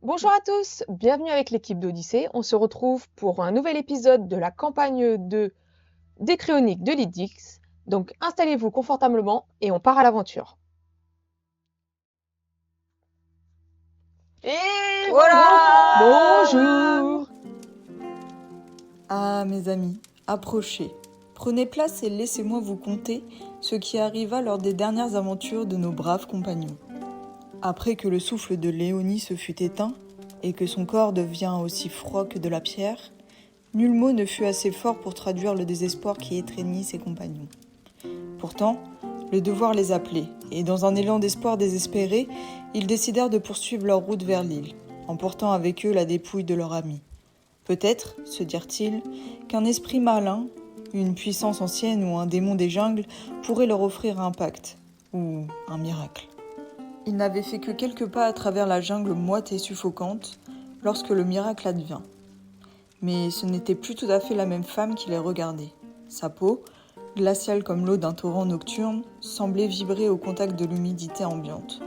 Bonjour à tous, bienvenue avec l'équipe d'Odyssée. On se retrouve pour un nouvel épisode de la campagne des Cryoniques de Lydix. Donc installez-vous confortablement et on part à l'aventure. Et Voilà! voilà! Bonjour! Ah, mes amis, approchez. Prenez place et laissez-moi vous conter ce qui arriva lors des dernières aventures de nos braves compagnons. Après que le souffle de Léonie se fut éteint et que son corps devient aussi froid que de la pierre, nul mot ne fut assez fort pour traduire le désespoir qui étreignit ses compagnons. Pourtant, le devoir les appelait, et dans un élan d'espoir désespéré, ils décidèrent de poursuivre leur route vers l'île, emportant avec eux la dépouille de leur ami. Peut-être, se dirent-ils, qu'un esprit malin, une puissance ancienne ou un démon des jungles pourrait leur offrir un pacte, ou un miracle. Ils n'avaient fait que quelques pas à travers la jungle moite et suffocante lorsque le miracle advint. Mais ce n'était plus tout à fait la même femme qui les regardait. Sa peau, glaciale comme l'eau d'un torrent nocturne, semblait vibrer au contact de l'humidité ambiante.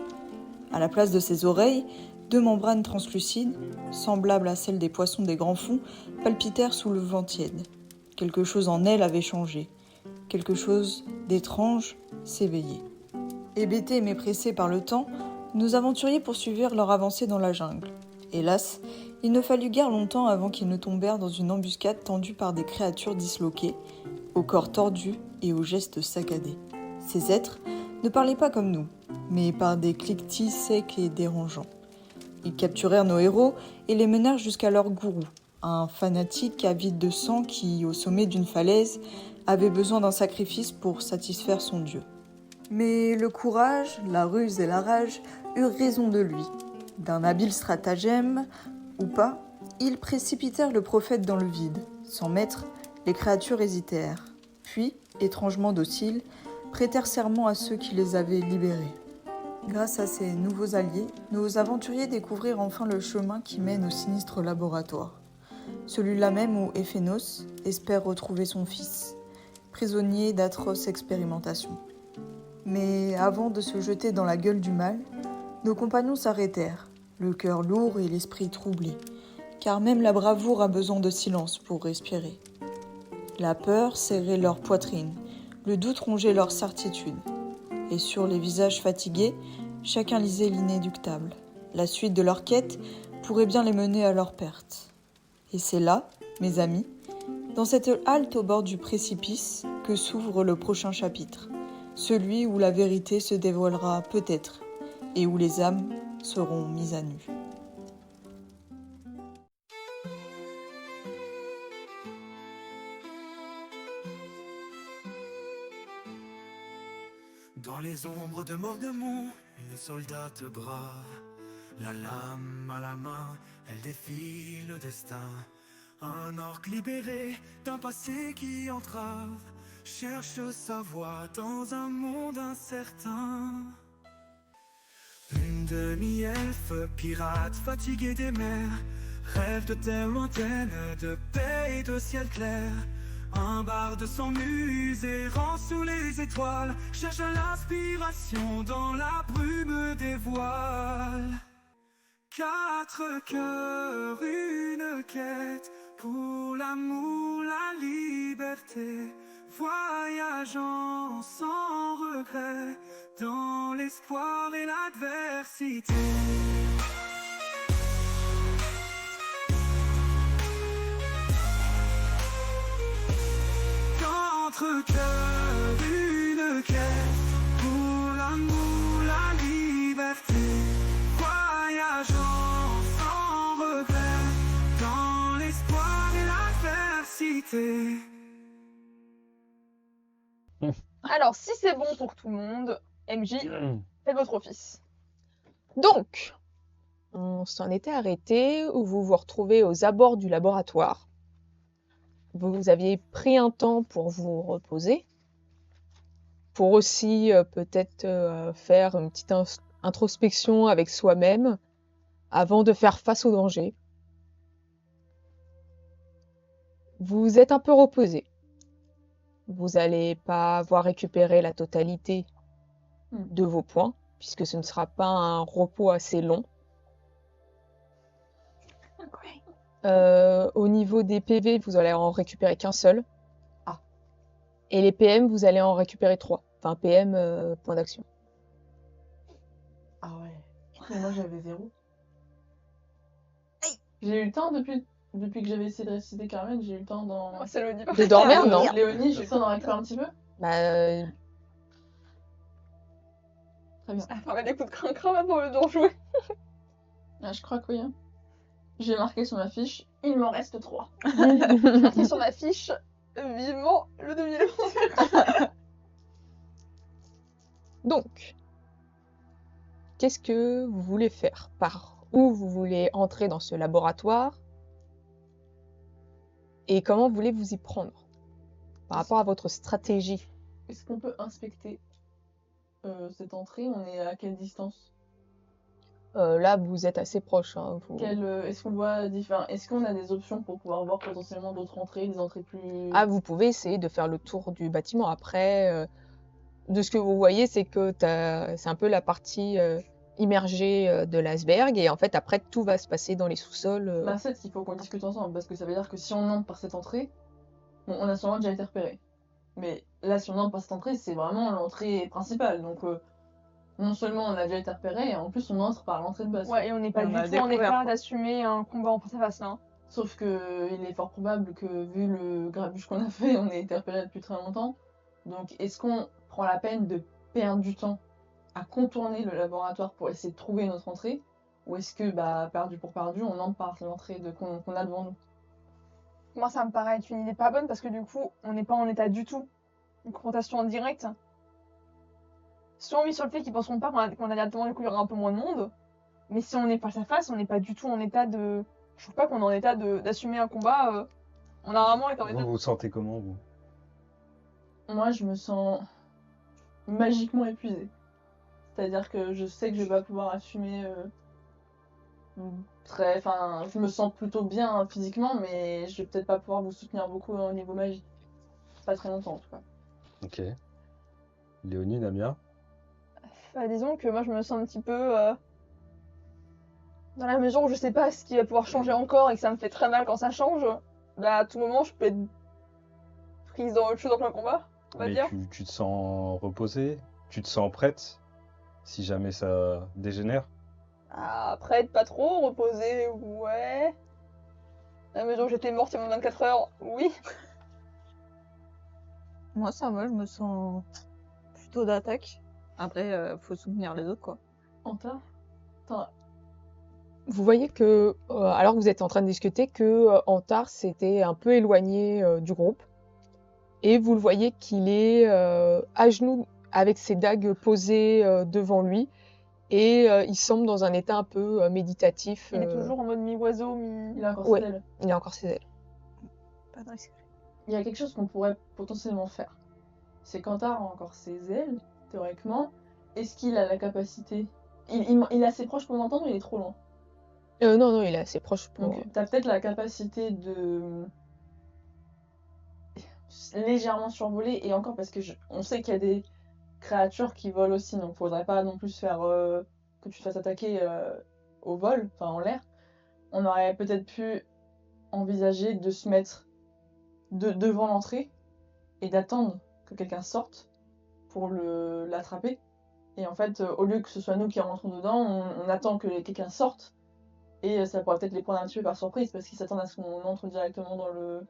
À la place de ses oreilles, deux membranes translucides, semblables à celles des poissons des grands fonds, palpitèrent sous le vent tiède. Quelque chose en elle avait changé. Quelque chose d'étrange s'éveillait. Hébétés et mépressés par le temps, nos aventuriers poursuivirent leur avancée dans la jungle. Hélas, il ne fallut guère longtemps avant qu'ils ne tombèrent dans une embuscade tendue par des créatures disloquées, au corps tordu et aux gestes saccadés. Ces êtres ne parlaient pas comme nous, mais par des cliquetis secs et dérangeants. Ils capturèrent nos héros et les menèrent jusqu'à leur gourou, un fanatique avide de sang qui, au sommet d'une falaise, avait besoin d'un sacrifice pour satisfaire son dieu. Mais le courage, la ruse et la rage eurent raison de lui. D'un habile stratagème, ou pas, ils précipitèrent le prophète dans le vide. Sans maître, les créatures hésitèrent. Puis, étrangement dociles, prêtèrent serment à ceux qui les avaient libérés. Grâce à ces nouveaux alliés, nos aventuriers découvrirent enfin le chemin qui mène au sinistre laboratoire. Celui-là même où Ephénos espère retrouver son fils, prisonnier d'atroces expérimentations. Mais avant de se jeter dans la gueule du mal, nos compagnons s'arrêtèrent, le cœur lourd et l'esprit troublé, car même la bravoure a besoin de silence pour respirer. La peur serrait leur poitrine, le doute rongeait leur certitude. Et sur les visages fatigués, chacun lisait l'inéluctable. La suite de leur quête pourrait bien les mener à leur perte. Et c'est là, mes amis, dans cette halte au bord du précipice, que s'ouvre le prochain chapitre, celui où la vérité se dévoilera peut-être, et où les âmes seront mises à nu. Dans les ombres de Mordemont, une soldate brave, la lame à la main, elle défie le destin. Un orc libéré d'un passé qui entrave, cherche sa voie dans un monde incertain. Une demi-elfe pirate fatiguée des mers, rêve de terre lointaine, de paix et de ciel clair. Un barde s'amuse errant sous les étoiles, cherche l'inspiration dans la brume des voiles. Quatre cœurs, une quête, pour l'amour, la liberté, voyageant sans regret, dans l'espoir et l'adversité. Entre cœurs, une quête, pour l'amour, la liberté, voyageant sans regret, dans l'espoir et l'adversité. Alors, si c'est bon pour tout le monde, MJ, faites votre office. Donc, on s'en était arrêté où vous vous retrouvez aux abords du laboratoire. Vous aviez pris un temps pour vous reposer, pour aussi peut-être faire une petite introspection avec soi-même avant de faire face au danger. Vous êtes un peu reposé. Vous n'allez pas avoir récupéré la totalité de vos points, puisque ce ne sera pas un repos assez long. Au niveau des PV, vous allez en récupérer qu'un seul. Ah. Et les PM, vous allez en récupérer 3. Enfin, PM, point d'action. Ah ouais. Mais moi j'avais 0. J'ai eu le temps depuis que j'avais essayé de ressusciter Carmen, j'ai eu le temps d'en. Moi, c'est le niveau. De dormir, non? Léonie, j'ai eu le temps d'en récupérer un petit peu. Bah, Très bien. Ah, mais des coups de crin maintenant, le d'en jouer. Ah, je crois que oui. Hein. J'ai marqué sur ma fiche, il m'en reste 3. Marqué sur ma fiche, vivement le demi-élément. donc, qu'est-ce que vous voulez faire? Par où vous voulez entrer dans ce laboratoire? Et comment voulez-vous y prendre? Par rapport à votre stratégie. Est-ce qu'on peut inspecter cette entrée? On est à quelle distance? Là, vous êtes assez proche. Hein, Est-ce qu'on voit Est-ce qu'on a des options pour pouvoir voir potentiellement d'autres entrées, des entrées plus... Ah, vous pouvez essayer de faire le tour du bâtiment. Après, de ce que vous voyez, c'est que c'est un peu la partie immergée de l'iceberg. Et en fait, après, tout va se passer dans les sous-sols. Bah, c'est qu'il faut qu'on discute ensemble, parce que ça veut dire que si on entre par cette entrée, bon, on a sûrement déjà été repéré. Mais là, si on entre par cette entrée, c'est vraiment l'entrée principale. Donc, non seulement on a déjà été repéré, et en plus on entre par l'entrée de base. Ouais, et on n'est pas On du a tout en découvert, état quoi. d'assumer un combat en face à face là. Hein. Sauf que il est fort probable que, vu le grabuge qu'on a fait, on ait été repéré depuis très longtemps. Donc, est-ce qu'on prend la peine de perdre du temps à contourner le laboratoire pour essayer de trouver notre entrée? Ou est-ce que, bah, perdu pour perdu, on entre par l'entrée qu'on a devant nous? Moi, ça me paraît être une idée pas bonne parce que du coup, on n'est pas en état du tout. Une confrontation en direct. Si on mise sur le fait qu'ils penseront pas qu'on a directement du coup, il y aura un peu moins de monde. Mais si on est face à face, on n'est pas du tout en état de. Je trouve pas qu'on est en état d'assumer un combat. On a vraiment été en état. Vous vous sentez comment, vous? Moi, je me sens magiquement épuisée. C'est-à-dire que je sais que je vais pas pouvoir assumer Enfin, je me sens plutôt bien physiquement, mais je vais peut-être pas pouvoir vous soutenir beaucoup au niveau magie. Pas très longtemps en tout cas. Ok. Léonie, Namia? Bah, disons que moi, je me sens un petit peu. Dans la mesure où je sais pas ce qui va pouvoir changer encore et que ça me fait très mal quand ça change, bah à tout moment, je peux être prise dans autre chose en plein combat, on va Mais dire. tu te sens reposée? Tu te sens prête? Si jamais ça dégénère? Après, être pas trop reposée, ouais. À la mesure où j'étais morte il y a moins de 24 heures, oui. Moi, ça va, je me sens plutôt d'attaque. Après, faut soutenir les autres, quoi. Anta? Vous voyez que, alors que vous êtes en train de discuter, que Antar s'était un peu éloigné du groupe. Et vous le voyez qu'il est à genoux avec ses dagues posées devant lui. Et il semble dans un état un peu méditatif. Il est toujours en mode mi-oiseau, mi. Il a encore Ouais. ses ailes. Il a encore ses ailes. Pas de risque. Il y a quelque chose qu'on pourrait potentiellement faire. C'est qu'Antar a encore ses ailes, théoriquement. Est-ce qu'il a la capacité... Il est assez proche pour l'entendre ou il est trop loin? Non, il est assez proche pour... Donc, t'as peut-être la capacité de légèrement survoler, et encore parce que on sait qu'il y a des créatures qui volent aussi, donc faudrait pas non plus faire que tu te fasses attaquer au vol, enfin en l'air. On aurait peut-être pu envisager de se mettre devant l'entrée et d'attendre que quelqu'un sorte pour l'attraper. Et en fait, au lieu que ce soit nous qui rentrons dedans, on attend que quelqu'un sorte. Et ça pourrait peut-être les prendre un petit peu par surprise parce qu'ils s'attendent à ce qu'on entre directement dans le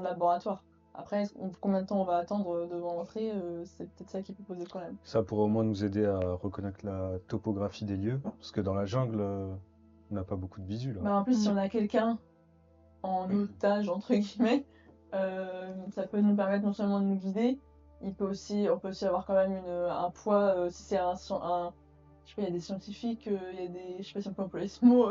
laboratoire. Après, combien de temps on va attendre devant l'entrée, c'est peut-être ça qui peut poser problème. Ça pourrait au moins nous aider à reconnaître la topographie des lieux. Parce que dans la jungle, on n'a pas beaucoup de visu, là. Bah, en plus, si on a quelqu'un en otage, entre guillemets, ça peut nous permettre non seulement de nous guider, on peut aussi avoir quand même un poids, si c'est je sais pas, il y a des scientifiques, il y a des, je sais pas si on peut employer ce mot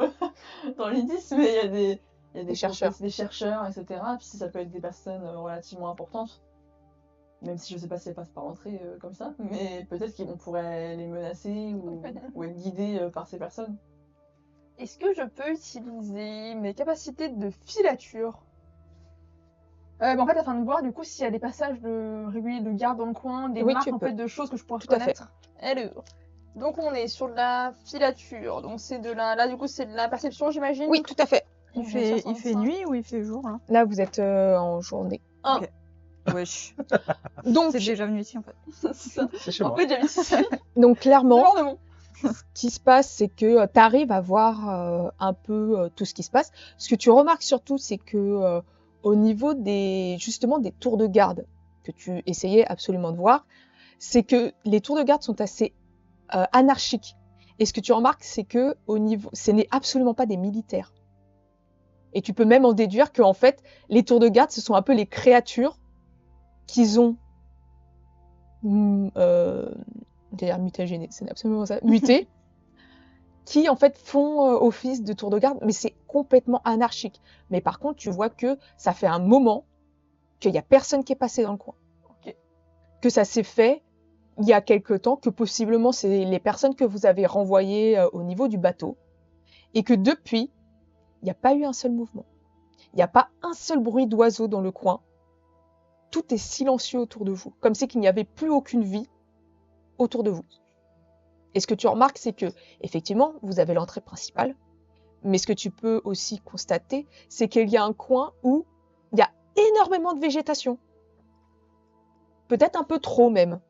dans l'IDIS, mais il y a Des chercheurs. des chercheurs, etc. Puis si ça peut être des personnes relativement importantes, même si je sais pas si elles passent par l'entrée comme ça, mais peut-être qu'on pourrait les menacer ou être guidés par ces personnes. Est-ce que je peux utiliser mes capacités de filature? En fait, afin de voir du coup s'il y a des passages réguliers de garde dans le coin, des Oui, marques tu en peux. fait de choses que je pourrais Tout à fait. reconnaître. Alors, donc on est sur de la filature, donc c'est de la, là du coup c'est de la perception j'imagine. Oui, tout à fait. Il Bien sûr, fait, il fait 125. nuit ou il fait jour là? Là, vous êtes en journée. Ok. Wesh. Donc, C'est déjà venu ici en fait. C'est ça. C'est chez En moi. fait, j'habite ici. donc clairement, Débordement. ce qui se passe, c'est que tu arrives à voir un peu tout ce qui se passe. Ce que tu remarques surtout, c'est que au niveau justement des tours de garde que tu essayais absolument de voir, c'est que les tours de garde sont assez anarchiques. Et ce que tu remarques, c'est que ce n'est absolument pas des militaires. Et tu peux même en déduire que en fait, les tours de garde, ce sont un peu les créatures qu'ils ont d'ailleurs mutagénées, c'est absolument ça, mutés, qui en fait font office de tour de garde, mais c'est complètement anarchique. Mais par contre, tu vois que ça fait un moment qu'il n'y a personne qui est passé dans le coin. Ok. Que ça s'est fait il y a quelque temps, que possiblement c'est les personnes que vous avez renvoyées au niveau du bateau, et que depuis, il n'y a pas eu un seul mouvement. Il n'y a pas un seul bruit d'oiseau dans le coin. Tout est silencieux autour de vous, comme si qu'il n'y avait plus aucune vie autour de vous. Et ce que tu remarques, c'est que, effectivement, vous avez l'entrée principale, mais ce que tu peux aussi constater, c'est qu'il y a un coin où il y a énormément de végétation. Peut-être un peu trop même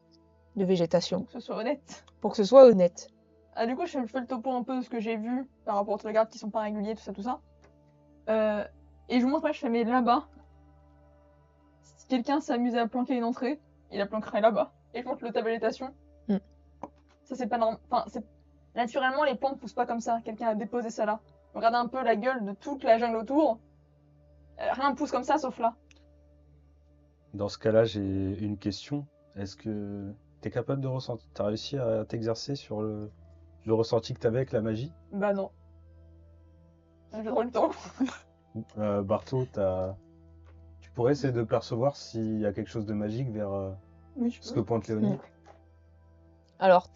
de végétation, Que ce soit honnête. pour que ce soit honnête. Ah, du coup, je fais le topo un peu de ce que j'ai vu par rapport aux regards qui sont pas réguliers, tout ça, tout ça. Et je vous montre, je fais, mais là-bas, si quelqu'un s'amusait à planquer une entrée, il la planquerait là-bas. Et je montre le table d'habitation. Mm. Ça, c'est pas normal. Enfin, naturellement, les plantes poussent pas comme ça. Quelqu'un a déposé ça là. Regardez un peu la gueule de toute la jungle autour. Rien ne pousse comme ça, sauf là. Dans ce cas-là, j'ai une question. Est-ce que tu es capable de ressentir? Tu as réussi à t'exercer sur le ressenti que tu avais avec la magie? Bah non. J'ai trop le temps. Barto, tu pourrais essayer de percevoir s'il y a quelque chose de magique vers Oui, je ce que peux. pointe Léonie. Alors,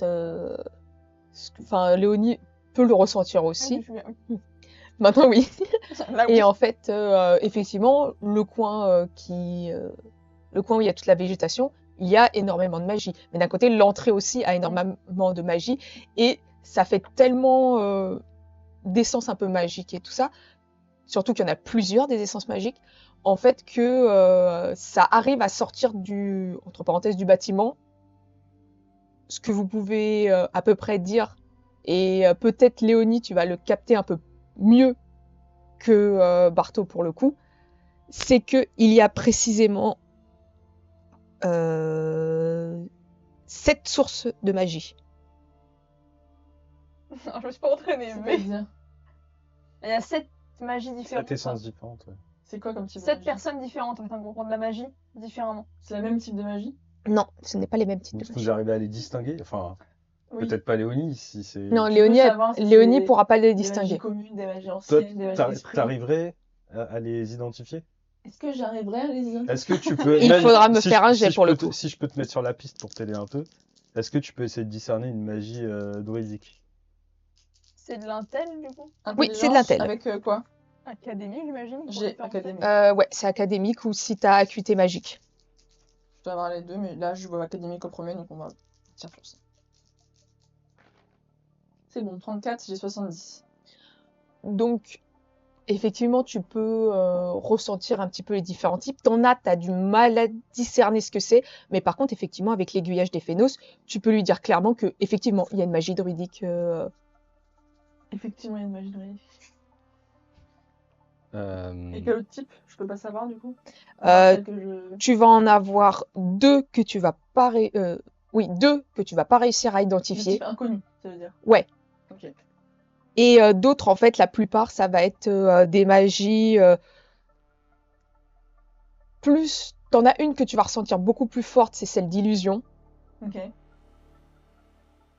Léonie peut le ressentir Ah, aussi. je suis bien, oui. Maintenant, oui. Là, oui. Et en fait, effectivement, le coin où il y a toute la végétation, il y a énormément de magie. Mais d'un côté, l'entrée aussi a énormément de magie. Et ça fait tellement d'essences un peu magiques et tout ça, surtout qu'il y en a plusieurs des essences magiques, en fait, que ça arrive à sortir entre parenthèses, du bâtiment, ce que vous pouvez à peu près dire. Et peut-être, Léonie, tu vas le capter un peu mieux que Barto pour le coup, c'est qu'il y a précisément 7 sources de magie. Alors, je me suis pas entraînée, mais C'est-à-dire, il y a 7 magies différentes. Cette essence différente. Ouais. c'est quoi comme type de 7 magie? personnes différentes en fait, comprendre la magie différemment. C'est le même type de magie? Non, ce n'est pas les mêmes types de Vous magie. arrivez à les distinguer? Enfin, Oui. peut-être pas Léonie, si c'est. Non, Tu Léonie, veux savoir si Léonie c'est pourra pas les Des magies distinguer. communes, des magies Toi, anciennes, des magies d'esprit. t'arriverais à les identifier? Est-ce que j'arriverai à les identifier? Est-ce que tu peux. Il même faudra me si faire je- un si jet je pour peux le te- coup. Si je peux te mettre sur la piste pour t'aider un peu, est-ce que tu peux essayer de discerner une magie druidique? C'est de l'intel du coup. Oui, c'est de l'intel. Avec quoi? Académie, j'imagine. pour J'ai différentes académie. Ouais, c'est académique ou si t'as acuité magique. Je dois avoir les deux, mais là, je vois académique au premier, donc on va partir sur ça. C'est bon, 34, j'ai 70. Donc, effectivement, tu peux ressentir un petit peu les différents types. T'as du mal à discerner ce que c'est, mais par contre, effectivement, avec l'aiguillage des Phénos, tu peux lui dire clairement que, effectivement, il y a une magie druidique. Effectivement, il y a une magie druidique. Euh, Et quel autre type? Je peux pas savoir, du coup? Euh, Celle que je... Tu vas en avoir deux que tu vas pas, deux que tu vas pas réussir à Le identifier. type inconnu, ça veut dire. Ouais. Ok. Et d'autres, en fait, la plupart, ça va être des magies plus. T'en as une que tu vas ressentir beaucoup plus forte, c'est celle d'illusion. Ok.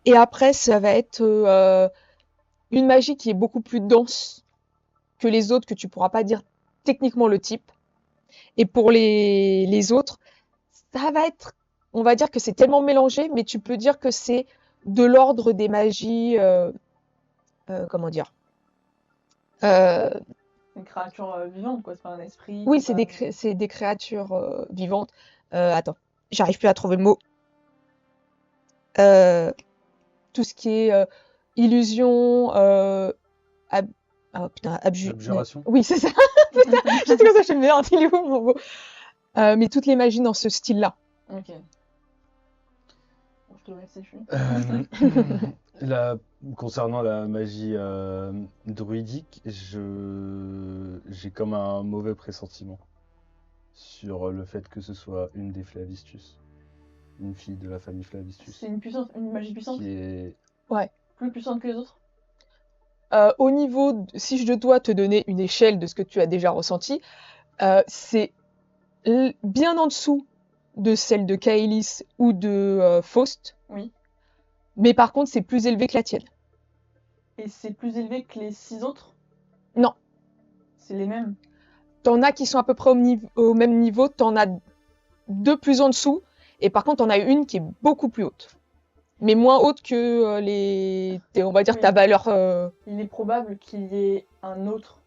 Et après, ça va être une magie qui est beaucoup plus dense que les autres, que tu pourras pas dire techniquement le type. Et pour les autres, ça va être, on va dire que c'est tellement mélangé, mais tu peux dire que c'est de l'ordre des magies, comment dire Une créature vivante, quoi. C'est pas un esprit. Oui, c'est pas- c'est des créatures vivantes. Attends, j'arrive plus à trouver le mot. Tout ce qui est illusion, Ah putain, Abjuration. Oui, c'est ça. Putain, je sais comme ça, je me merde, il est où mon mot Mais toutes les magies dans ce style-là. Ok. Je te laisse, je suis. La- Concernant la magie druidique, j'ai comme un mauvais pressentiment sur le fait que ce soit une des Flavistus, une fille de la famille Flavistus, C'est une magie puissante, qui est plus puissante que les autres. Au niveau, si je dois te donner une échelle de ce que tu as déjà ressenti, c'est bien en dessous de celle de Kaelis ou de Faust. Oui. Mais par contre, c'est plus élevé que la tienne. Et c'est plus élevé que les 6 autres? Non. C'est les mêmes? T'en as qui sont à peu près au même niveau, t'en as 2 plus en dessous, et par contre, t'en as une qui est beaucoup plus haute. Mais moins haute que on va dire, Oui. ta valeur. Il est probable qu'il y ait un autre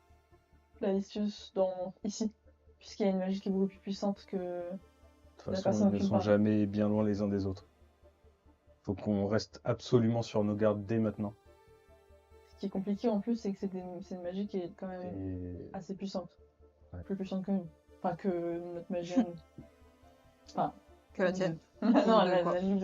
Flavius ici, puisqu'il y a une magie qui est beaucoup plus puissante que... de toute La façon, personne ils ne qui sont parle. jamais bien loin les uns des autres. Faut qu'on reste absolument sur nos gardes dès maintenant. Ce qui est compliqué en plus, c'est que c'est une magie qui est quand même Et assez puissante. Ouais. Plus puissante que nous. Enfin, que notre magie à nous. Enfin, Que la tienne. non,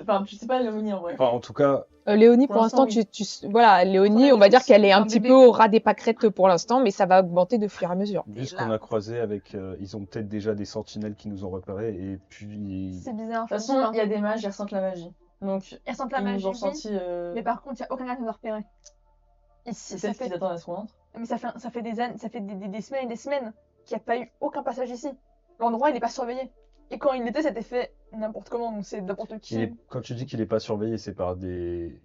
enfin, je sais pas, Léonie en vrai. enfin, en tout cas, Léonie, pour Pour l'instant, l'instant, voilà, Léonie, on va dire qu'elle est un petit peu au ras des pâquerettes pour l'instant, mais ça va augmenter de fur et à mesure. vu ce qu'on a croisé avec, ils ont peut-être déjà des sentinelles qui nous ont repérés et puis C'est bizarre. De toute façon, il y a des mages, ils ressentent la magie. Donc, Ils ressentent la ils magie, nous ont oui, senti... mais par contre, il n'y a aucun moyen de nous repérer. Ici, ça Peut-être fait... qu'ils attendent à ce qu'on entre. Mais ça fait des années, ça fait des semaines et des semaines qu'il n'y a pas eu aucun passage ici. L'endroit, il n'est pas surveillé. Et quand il l'était, c'était fait n'importe comment, donc c'est n'importe qui. quand tu dis qu'il n'est pas surveillé, c'est par des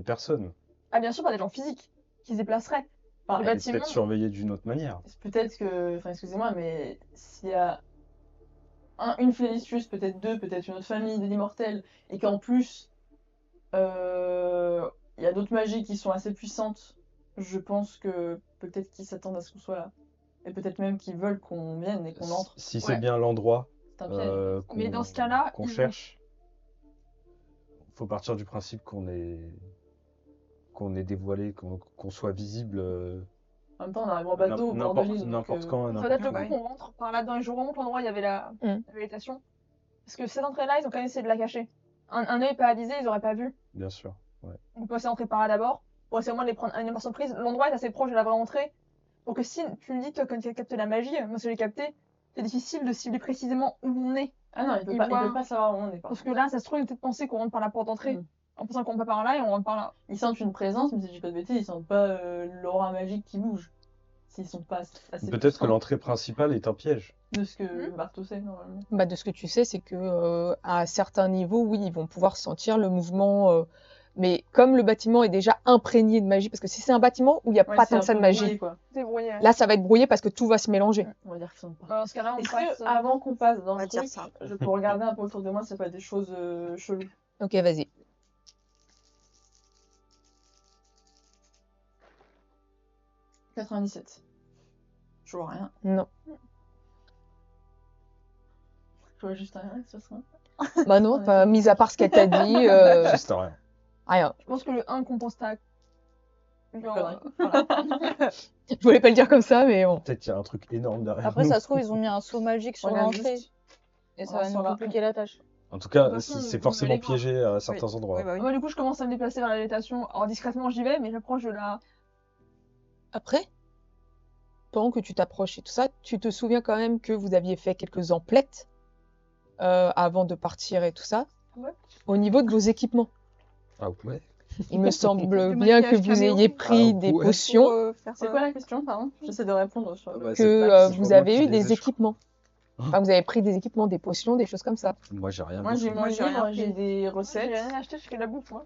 personnes. Ah, bien sûr, par des gens physiques qui se déplaceraient. Enfin, Le Il est bâtiment. peut-être surveillé d'une autre manière. peut-être que... Enfin, excusez-moi, mais s'il y a une Félicius, peut-être deux, peut-être une autre famille de l'immortel, et qu'en plus, il y a d'autres magies qui sont assez puissantes, je pense que peut-être qu'ils s'attendent à ce qu'on soit là. Et peut-être même qu'ils veulent qu'on vienne et qu'on entre. Si c'est Ouais. bien l'endroit C'est un piège. Mais dans ce cas-là, qu'on ils- cherche, faut partir du principe qu'on est dévoilé, qu'on soit visible En même temps, on arrive en bateau au bord de l'île. donc, n'importe quand, à ça n'importe doit être le bah coup qu'on rentre par là dans les jours où l'endroit où il y avait la végétation. Parce que cette entrée-là, ils ont quand même essayé de la cacher. Un œil pas avisé, ils auraient pas vu. Bien sûr. On peut essayer d'entrer par là d'abord, pour essayer au moins de les prendre à une surprise. L'endroit est assez proche de la vraie entrée. Pour que si tu me dis, toi, quand tu as capté la magie, moi, si je l'ai capté, c'est difficile de cibler précisément où on est. Ah non, il Ils peut voient- pas savoir où on est. Parce que là, ça se trouve, ils ont peut-être pensé qu'on rentre par la porte d'entrée. En pensant qu'on va par là et on rentre par là. Ils sentent une présence, mais si je dis pas de bêtises, ils sentent pas l'aura magique qui bouge. S'ils sont pas assez Peut-être que puissants l'entrée principale est un piège. de ce que Barto sait normalement. Bah, de ce que tu sais, c'est que à certains niveaux, oui, ils vont pouvoir sentir le mouvement. Mais comme le bâtiment est déjà imprégné de magie, parce que si c'est un bâtiment où il n'y a Ouais, pas c'est tant un que ça de peu magie, brouillé, quoi. C'est brouillé. là, ça va être brouillé parce que tout va se mélanger. On va dire qu'ils sentent pas. Dans ce cas-là, on Est-ce passe. que, avant qu'on passe dans On va le dire truc, ça. je peux regarder un peu autour de moi, c'est pas des choses cheloues. Ok, vas-y. « 97. Je vois rien. Non. Je vois juste rien, ce sera. Bah non, Ouais, pas, c'est- mis à part ce qu'elle t'a dit, Juste rien. rien. Je pense que le 1 compense ta. Genre, Connerie. voilà. Je voulais pas le dire comme ça, mais bon. Peut-être qu'il y a un truc énorme derrière Après, nous. ça se trouve, ils ont mis un saut magique sur Regarde l'entrée. juste. Et ça Voilà, va sur nous la- compliquer la tâche. En tout cas, De toute façon, c'est vous forcément allez voir. piégé à certains endroits. Oui, bah oui. Moi, du coup, je commence à me déplacer vers la végétation. Alors, discrètement, j'y vais, mais j'approche de la. Après, pendant que tu t'approches et tout ça, tu te souviens quand même que vous aviez fait quelques emplettes avant de partir et tout ça, Ouais. au niveau de vos équipements. Ah ouais. Il me semble Du bien que maquillage vous caméo. ayez pris Ah des ouais. potions, C'est quoi la question, pardon? J'essaie de répondre sur. que vous avez eu des équipements. équipements. Enfin, vous avez pris des équipements, des potions, des choses comme ça. Moi, j'ai rien Moi, vu. j'ai Moi, j'ai rien j'ai pris. des J'ai recettes. rien acheté, je fais de la bouffe, moi.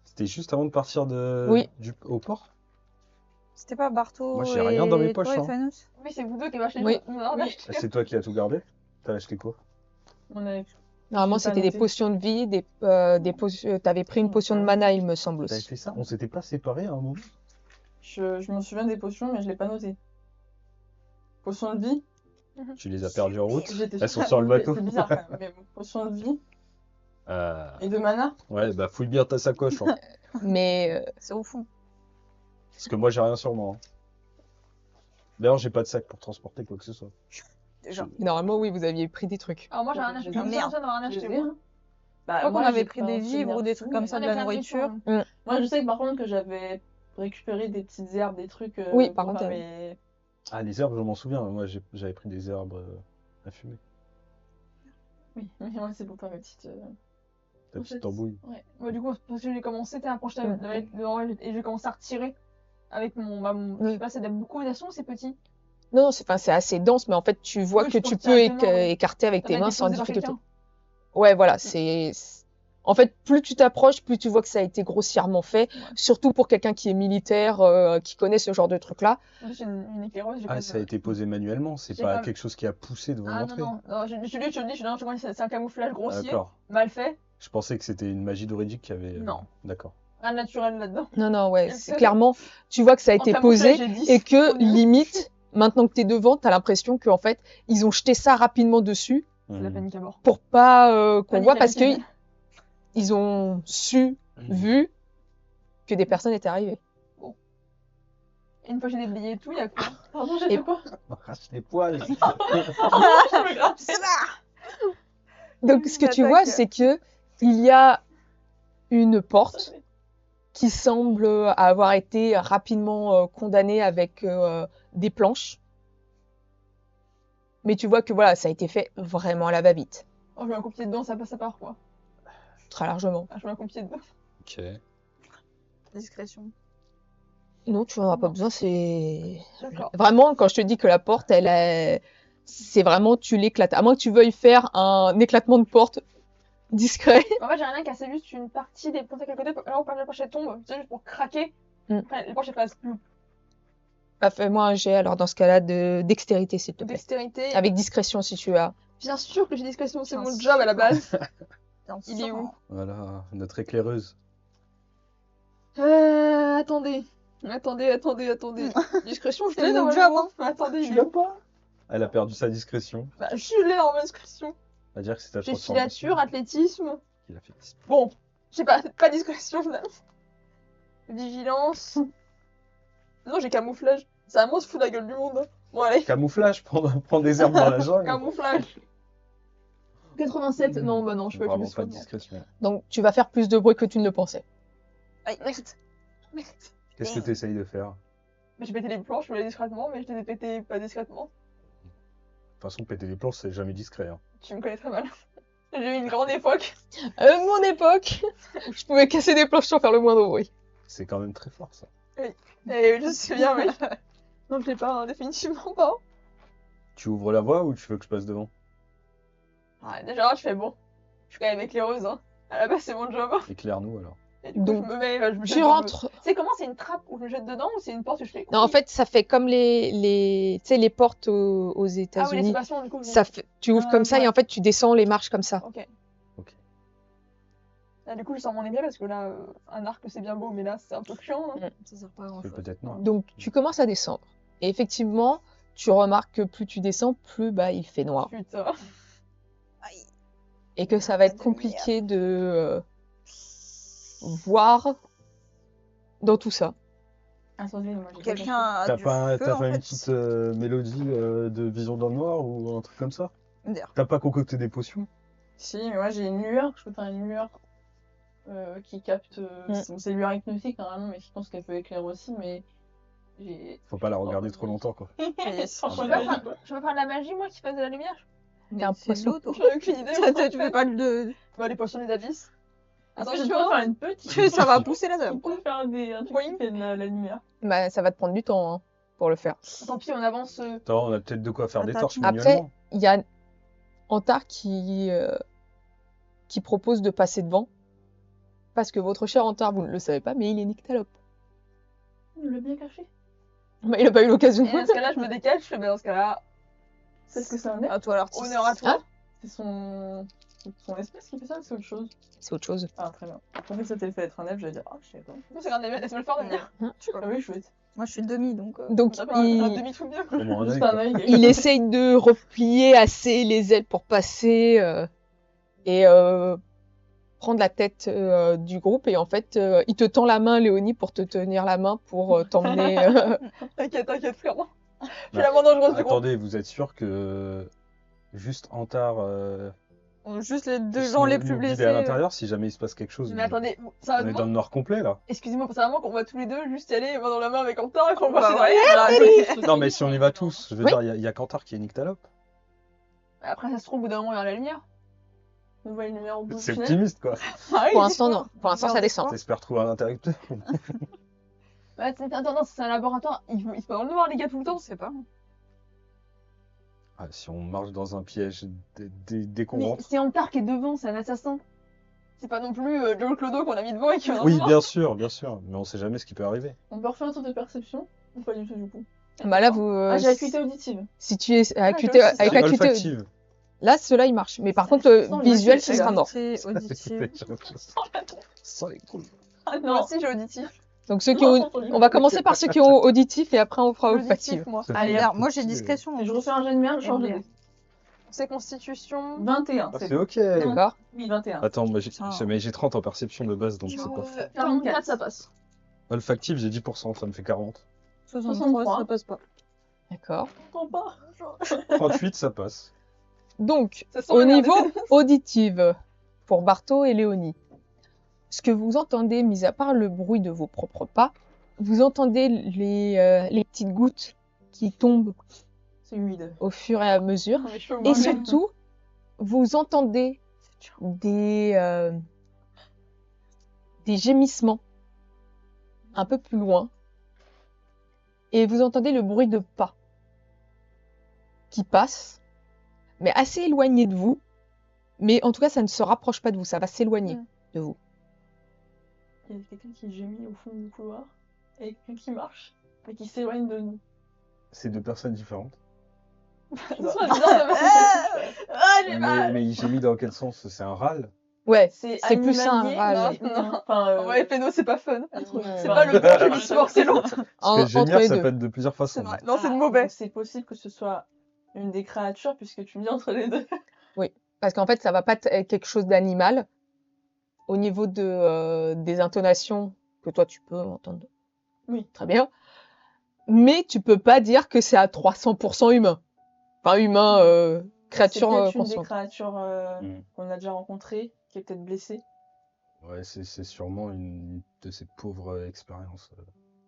C'était juste avant de partir Oui. au port. C'était pas Barto Moi, j'ai rien dans mes et toi poches, et hein. Fanous Oui, c'est vous deux qui avez acheté. Oui. Non, Oui. acheté. C'est toi qui as tout gardé? T'as acheté quoi? On a... Normalement, J'ai pas c'était des noté. potions de vie, des potions. T'avais pris une potion de mana, il me semble T'avais aussi. fait ça? On s'était pas séparés à un moment? Je me souviens des potions, mais je l'ai pas noté. Potion de vie. Tu les as perdues en route? J'étais Elles sont sûre- sur le bateau. C'est bizarre quand même. Mais bon, potion de vie Euh, et de mana. Ouais, bah fouille bien ta sacoche, hein. Mais C'est au fond. Parce que moi, j'ai rien sur moi, hein. D'ailleurs, j'ai pas de sac pour transporter quoi que ce soit. Déjà. Normalement, oui, vous aviez pris des trucs. Alors moi j'ai rien acheté. Ah, J'ai merde. besoin d'avoir rien acheté. moi. Bah, Je crois qu'on moi, avait j'ai pris pas des un vivres ou souvenir des fou, trucs comme mais- ça, On de a la plein nourriture. nourriture. Moi, je sais que par contre que j'avais récupéré des petites herbes, des trucs Oui, par pour contre, faire mes... Ah, les herbes, je m'en souviens. Moi, j'avais pris des herbes à fumer. Oui, mais moi, c'est pour faire mes petites... Ta En petite fait, tambouille. Ouais. Bah, du coup, parce que j'ai commencé, t'es approché Mm. et j'ai commencé à retirer avec mon je Oui. sais pas, c'est de beaucoup d'action, c'est petit. Non, non, c'est assez dense, mais en fait, tu vois Oui, que je peux tu peux retirer directement, oui. écarter avec Ça tes m'a mains été sans posé par difficulté. quelqu'un. Ouais, voilà, En fait, plus tu t'approches, plus tu vois que ça a été grossièrement fait, Ouais. surtout pour quelqu'un qui est militaire, qui connaît ce genre de truc-là. En plus, j'ai une éclaireuse, j'ai Ah, pas ça a été posé manuellement, c'est j'ai pas pas- quelque chose qui a poussé devant Ah non, l'entrée. non, je dis, non, je connais, c'est un camouflage grossier, D'accord. mal fait, Je pensais que c'était une magie druidique qui avait. Non. D'accord. rien de naturel là-dedans. Non, non, ouais, Et c'est c'est- clairement, tu vois que ça a En été camouflage, posé j'ai 10, et que trop nul. limite, maintenant que t'es devant, t'as l'impression qu'en fait, ils ont jeté ça rapidement dessus C'est la Hmm. panique à bord. pour pas qu'on Panique voit à parce que Mickaël. ils ont vu que des personnes étaient arrivées. Et une fois que j'ai déblayé et tout, il y a quoi Pardon, j'ai Et- fait quoi? Arrache les poils. Je me gratte. Donc, ce que Une tu vois, attaque. c'est que il y a une porte qui semble avoir été rapidement condamnée avec des planches. Mais tu vois que voilà, ça a été fait vraiment à la va-vite, Oh, je mets un coup de pied dedans, ça passe à part quoi. très largement. Ah, je mets un coup de pied dedans. Ok. Discrétion. Non, tu n'en as pas Non. besoin, c'est... D'accord. Vraiment, quand je te dis que la porte, c'est vraiment, tu l'éclates. À moins que tu veuilles faire un éclatement de porte discret. En fait, j'ai rien cassé, juste une partie des plantes à côté, là où la planchette tombe, tu sais, juste pour craquer. Mm. Enfin, les planches, elles fassent plus Bah, fais-moi un jet, alors dans ce cas-là, de dextérité, s'il te plaît. dextérité. Avec discrétion, si tu as. Bien sûr que j'ai discrétion, c'est Bien mon sûr. job à la base. Bien Il est sûr. où Voilà, notre éclaireuse. Attendez. Attendez. Discrétion, je C'est l'ai mon normalement. job, Attendez, Tu il est l'as où pas? Elle a perdu sa discrétion. Bah, je l'ai en discrétion. On va dire que c'est ta J'ai transformation filature, athlétisme. qui l'a fait. Bon, j'ai pas discrétion finalement. Vigilance. Non, j'ai camouflage. C'est à moi de se foutre la gueule du monde. Hein. Bon, allez. Camouflage, prendre des herbes dans la jungle. Camouflage. 87. Non, bah non, je peux Vraiment plus. pas de discrétion. Donc, tu vas faire plus de bruit que tu ne le pensais. Aïe, merde. Qu'est-ce que tu essayes de faire? Mais j'ai pété les planches, je voulais discrètement, mais je les ai pétées pas discrètement. De toute façon, péter les planches, c'est jamais discret. Hein. Tu me connais très mal. J'ai eu une grande époque. Mon époque, où je pouvais casser des planches sans faire le moindre bruit. C'est quand même très fort, ça. Et je sais bien, mais. Non, je l'ai pas, hein, définitivement pas. Tu ouvres la voie ou tu veux que je passe devant? Ouais, déjà, je fais bon. Je suis quand même éclaireuse, hein. À la base, c'est mon job. Éclaire-nous alors. Et du coup, Donc, je me mets, je me jette Tu dans le- rentres. C'est comment? C'est une trappe où je me jette dedans ou c'est une porte que je fais? Non, en fait, ça fait comme tu sais, les portes aux Ah oui, les États-Unis. séparation, du coup. Tu ouvres Ah, comme ça ouais. et en fait, tu descends les marches comme ça. Ok. Ok. Là, du coup, je sors mon épée parce que là, un arc, c'est bien beau, mais là, c'est un peu chiant. Hein. Ça sert pas à grand C'est chose. peut-être non. Donc, tu commences à descendre. Et effectivement, tu remarques que plus tu descends, plus bah, il fait noir. Putain. Et que ça va être De compliqué de voir dans tout ça. Attendez, moi j'ai Quelqu'un a T'as du pas, feu, t'as en pas une fait. petite mélodie de vision dans le noir ou un truc comme ça? D'ailleurs. T'as pas concocté des potions? Si, mais moi j'ai une lueur, je peux faire une lueur qui capte. C'est une lueur hypnotique normalement, mais je pense qu'elle peut éclairer aussi, mais j'ai. Faut pas la regarder trop longtemps, quoi. Franchement, Je vais faire de la magie, moi, qui fasse de la lumière. T'es un C'est poisson. l'eau, toi. J'en ai aucune idée. Tu fais pas de... Bah, les poissons des abysses. Attends, Attends, je je peux peux faire une petite. Ça va pousser là, ça va On peut faire un truc Oui. qui fait de la lumière. Bah, ça va te prendre du temps hein, pour le faire. Tant pis, on avance. Attends, on a peut-être de quoi faire des Attends, torches Après, manuellement. il y a Antar qui propose de passer devant. Parce que votre cher Antar, vous ne le savez pas, mais il est nyctalope. On l'a bien caché. Bah, il n'a pas eu l'occasion. Et dans ce cas-là, je me décale, je fais, bah, dans ce cas-là, Est-ce que c'est un être? À toi l'artiste. honneur à toi. C'est son espèce qui fait ça ou c'est autre chose? C'est autre chose. Ah, très bien. Je pensais que c'était fait être un elfe, j'allais dire, ah, je sais pas. Non, c'est grave, laisse-moi le faire, d'ailleurs. Ah oui, chouette. Moi, je suis demi, donc... Donc, Un il, demi tout bien. Au moins un Juste œil, un quoi. œil. il essaye de replier assez les ailes pour passer et prendre la tête du groupe. Et en fait, il te tend la main, Léonie, pour te tenir la main, pour t'emmener. T'inquiète, frérot. Je suis la moins dangereuse du groupe. Attendez, vous êtes sûr que juste Antar Juste les deux puisse gens les nous plus guider blessés. à l'intérieur si jamais il se passe quelque chose? Mais attendez, ça On va est dans le noir complet là. Excusez-moi, c'est vraiment qu'on va tous les deux juste y aller main dans la main avec Antar et qu'on va Bah marcher ouais, derrière. Non, mais si on y va tous, je veux Oui. dire, il y a qu'Antar qui est Nyctalope. Après, ça se trouve, au bout d'un moment, il y a la lumière. On voit une lumière au bout du C'est tunnel. optimiste quoi. Ah oui, Pour l'instant, non. Pour l'instant, ça Merde. descend. T'espères trouver un interrupteur. Bah, attends, c'est un laboratoire. Il se passe dans le noir, les gars, tout le temps. Je sais pas. Ah, si on marche dans un piège dès qu'on Mais rentre. c'est Antar qui est devant, c'est un assassin. C'est pas non plus Joe Clodo qu'on a mis devant et qui va dans le Oui, noir. bien sûr, mais on sait jamais ce qui peut arriver. On peut refaire un tour de perception ou pas du tout, du coup? Bah là, vous. Ah, j'ai acuité auditive. Si tu es j'ai acuité, aussi ça. avec C'est acuité, olfactive. là, cela il marche. Mais par contre, Non, visuel, mais ce sera mort. C'est auditif. Sans les couilles. Ah non, si, j'ai auditif. Donc ceux qui ont, on va commencer par ceux qui ont auditif et après on fera olfactif. Auditif, moi. Ça Allez, fait Merde, moi j'ai petit, discrétion. Et je refais un jet de merde, je change de MDR. dé. C'est constitution. 21, Ah, c'est c'est ok. D'accord. Oui, 21. Attends, moi Putain. j'ai 30 en perception de base donc c'est pas fou. 44, ça passe. Olfactif, j'ai 10%, ça me fait 40. 63, ça passe pas. D'accord. J'entends pas. 38, ça passe. Donc, Ça sent au la merde. niveau auditive, pour Barto et Léonie, ce que vous entendez, mis à part le bruit de vos propres pas, vous entendez les petites gouttes qui tombent C'est humide. au fur et à mesure. Ah, mais je peux Et moi-même. surtout, vous entendez des gémissements un peu plus loin. Et vous entendez le bruit de pas qui passent, mais assez éloigné de vous. Mais en tout cas, ça ne se rapproche pas de vous, ça va s'éloigner Mm. de vous. Il y a quelqu'un qui gémit au fond du couloir et quelqu'un qui marche et qui s'éloigne de nous. C'est deux personnes différentes. C'est bizarre de Ah, j'ai mal. Mais j'ai mis dans quel sens? C'est un râle? Ouais, C'est c'est plus un animalier, râle. Non, Enfin, ouais, Péno, c'est pas fun. c'est C'est pas le bon gémissement, c'est l'autre. Parce que entre gémir, les ça deux. peut être de plusieurs façons. C'est vrai. Non, c'est le mauvais. Ah, donc c'est possible que ce soit une des créatures puisque tu me dis entre les deux. Parce qu'en fait, ça va pas être quelque chose d'animal. Au niveau des intonations que toi, tu peux entendre. Oui. Très bien. Mais tu peux pas dire que c'est à 300% humain. Enfin, humain, C'est créature peut-être une des consciente. créatures Mm. qu'on a déjà rencontrées, qui est peut-être blessée. Ouais, c'est sûrement une de ces pauvres expériences.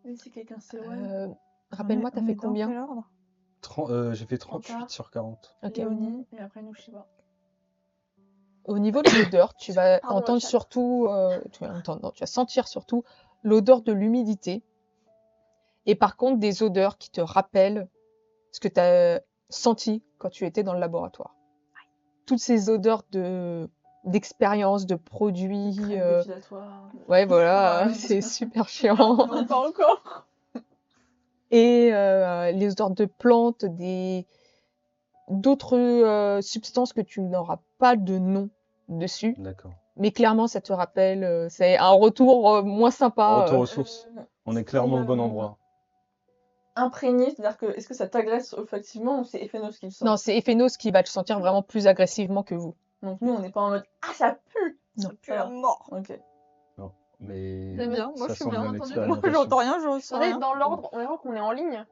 Mais si quelqu'un s'éloigne. Rappelle-moi, t'as fait combien? J'ai fait 38 Encore. sur 40. Ok. Léonie, et après nous, je sais pas. Au niveau de l'odeur, tu vas Pardon, entendre le chat. surtout, tu vas entendre, non, tu vas sentir surtout l'odeur de l'humidité. Et par contre, des odeurs qui te rappellent ce que tu as senti quand tu étais dans le laboratoire. Toutes ces odeurs d'expérience, de produits. Crème dépilatoire. Ouais, voilà, Ouais. c'est super chiant. Non, pas encore. Et les odeurs de plantes, d'autres substances que tu n'auras pas de nom dessus. D'accord. Mais clairement, ça te rappelle, c'est un retour moins sympa. Retour aux sources. On est clairement au bon endroit. Imprégné, c'est-à-dire que est-ce que ça t'agresse olfactivement ou c'est Ephénos qui le sent? Non, c'est Ephénos qui va le sentir vraiment plus agressivement que vous. Donc nous, on n'est pas en mode ah ça pue. Non. Voilà. mort. Ok. Mais C'est bien, moi, ça je suis semble bien une entendu. Moi, expérimentation. j'entends rien, je sens Attendez, rien. dans l'ordre, on verra qu'on est en ligne.